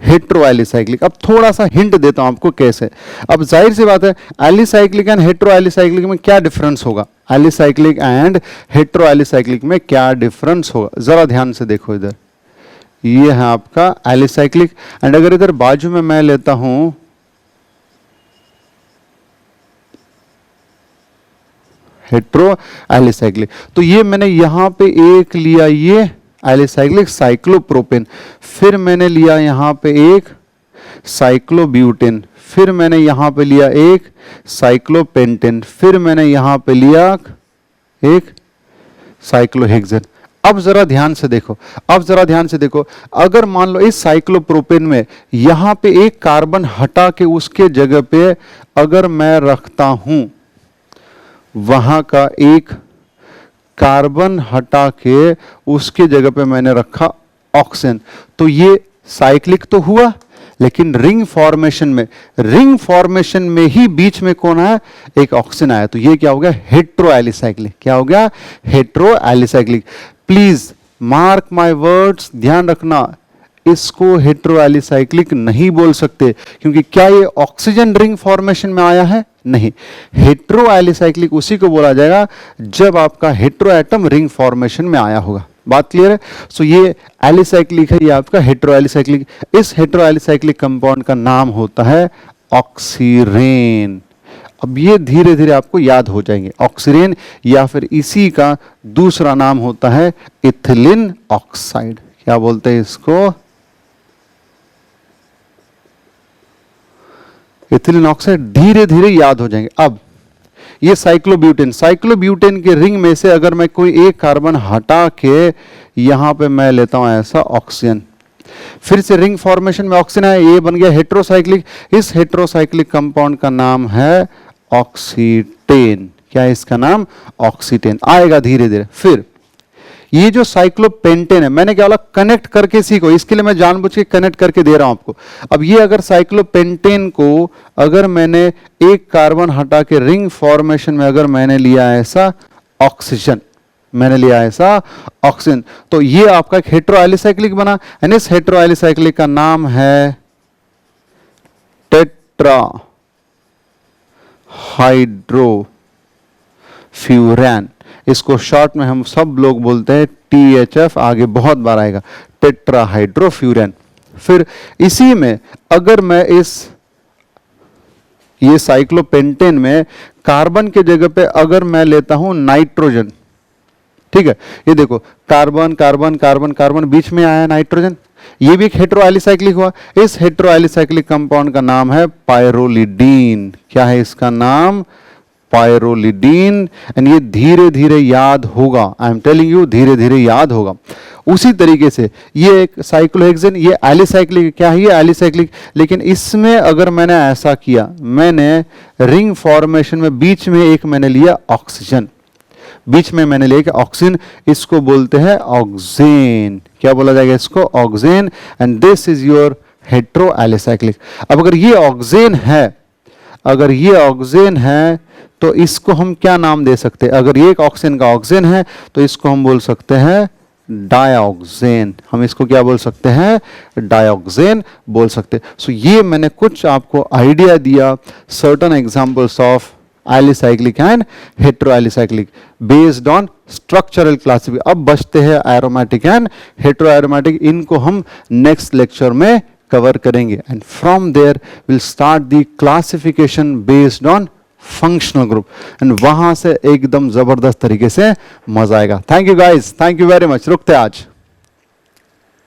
हेट्रोएलिसाइक्लिक। अब थोड़ा सा हिंट देता हूं आपको कैसे। अब जाहिर सी बात है, एलिसाइक्लिक एंड हेट्रोएलिसाइक्लिक में क्या डिफरेंस होगा? एलिसाइक्लिक एंड हेट्रोएलिसाइक्लिक में क्या डिफरेंस होगा? जरा ध्यान से देखो इधर, ये है आपका एलिसाइक्लिक, एंड अगर इधर बाजू में मैं लेता हूं हेट्रोएलिसाइक्लिक, तो ये मैंने यहां पे एक लिया ये एलिसाइक्लिक साइक्लोप्रोपेन, फिर मैंने लिया यहां पे एक साइक्लोब्यूटेन, फिर मैंने यहां पे लिया एक साइक्लोपेंटेन, फिर मैंने यहां पे लिया एक साइक्लोहेक्सेन। अब जरा ध्यान से देखो, अगर मान लो इस साइक्लोप्रोपेन में यहां पे एक कार्बन हटा के उसके जगह पे अगर मैं रखता हूं, वहां का एक कार्बन हटा के उसके जगह पे मैंने रखा ऑक्सीजन, तो ये साइक्लिक तो हुआ, लेकिन रिंग फॉर्मेशन में ही बीच में कौन आया? एक ऑक्सीजन आया। तो ये क्या हो गया? हेट्रोएलिसाइक्लिक। क्या हो गया? हेट्रोएलिसाइक्लिक। प्लीज मार्क माय वर्ड्स, ध्यान रखना, इसको हेट्रोएलिसाइक्लिक नहीं बोल सकते, क्योंकि क्या ये ऑक्सीजन रिंग फॉर्मेशन में आया है? नहीं। हेट्रोएलिसाइक्लिक उसी को बोला जाएगा जब आपका हेट्रोएटम रिंग फॉर्मेशन में आया होगा। बात क्लियर है? सो ये एलिसाइक्लिक है, ये आपका हेट्रोएलिसाइक्लिक। इस हेट्रोएलिसाइक्लिक कंपाउंड का नाम होता है ऑक्सीरेन। अब ये धीरे धीरे आपको याद हो जाएंगे, ऑक्सीरेन, या फिर इसी का दूसरा नाम होता है इथिलीन ऑक्साइड। क्या बोलते हैं इसको, इथिलीन ऑक्साइड, धीरे धीरे याद हो जाएंगे। अब ये साइक्लोब्यूटेन, साइक्लोब्यूटेन के रिंग में से अगर मैं कोई एक कार्बन हटा के यहां पे मैं लेता हूं ऐसा ऑक्सीजन, फिर से रिंग फॉर्मेशन में ऑक्सीजन है, ये बन गया हेट्रोसाइक्लिक। इस हेट्रोसाइक्लिक कंपाउंड का नाम है ऑक्सीटेन। क्या है इसका नाम, ऑक्सीटेन आएगा धीरे धीरे। फिर ये जो साइक्लोपेंटेन है, मैंने क्या बोला, कनेक्ट करके सीखो, इसके लिए मैं जानबूझ के कनेक्ट करके दे रहा हूं आपको। अब ये अगर साइक्लोपेंटेन को अगर मैंने एक कार्बन हटा के रिंग फॉर्मेशन में अगर मैंने लिया ऐसा ऑक्सीजन, मैंने लिया ऐसा ऑक्सीजन, तो ये आपका एक हेट्रोएलिसाइक्लिक बना। एंड इस हेट्रोएलिसाइक्लिक का नाम है टेट्रा हाइड्रोफ्यूरैन। इसको शॉर्ट में हम सब लोग बोलते हैं THF, आगे बहुत बार आएगा, टेट्रा हाइड्रोफ्यूरैन। फिर इसी में अगर मैं ये साइक्लोपेंटेन में कार्बन के जगह पे अगर मैं लेता हूं नाइट्रोजन, ठीक है, ये देखो कार्बन कार्बन कार्बन कार्बन, बीच में आया नाइट्रोजन, ये भी एक हेट्रोएलिसाइक्लिक हुआ। इस हेट्रोएलिसाइक्लिक कंपाउंड का नाम है पायरोलिडीन। क्या है इसका नाम, पायरोलिडीन। एंड ये धीरे धीरे याद होगा, आई एम टेलिंग यू, धीरे धीरे याद होगा। उसी तरीके से ये एक साइक्लोहेक्सेन, ये एलिसाइक्लिक, क्या है ये एलिसाइक्लिक, लेकिन इसमें अगर मैंने ऐसा किया, मैंने रिंग फॉर्मेशन में बीच में एक मैंने लिया ऑक्सीजन, बीच में मैंने लिया ऑक्सीजन, इसको बोलते हैं ऑक्सेन। क्या बोला जाएगा इसको, oxane. And this is your heteroalicyclic. अब अगर ये ऑक्सेन है, अगर ये ऑक्सेन है तो इसको हम क्या नाम दे सकते हैं, अगर ये एक ऑक्सीजन का ऑक्सेन है तो इसको हम बोल सकते हैं डायऑक्सेन। हम इसको क्या बोल सकते हैं, डायऑक्सेन बोल सकते हैं। सो ये मैंने कुछ आपको आइडिया दिया, certain examples of alicyclic and heteroalicyclic based on structural classification. अब बचते हैं एरोमेटिक एंड हेट्रोएरोमेटिक, इनको हम नेक्स्ट लेक्चर में कवर करेंगे। And from there will start the classification based on functional group, and वहां से एकदम जबरदस्त तरीके से मजा आएगा। Thank you guys, thank you very much. रुकते आज।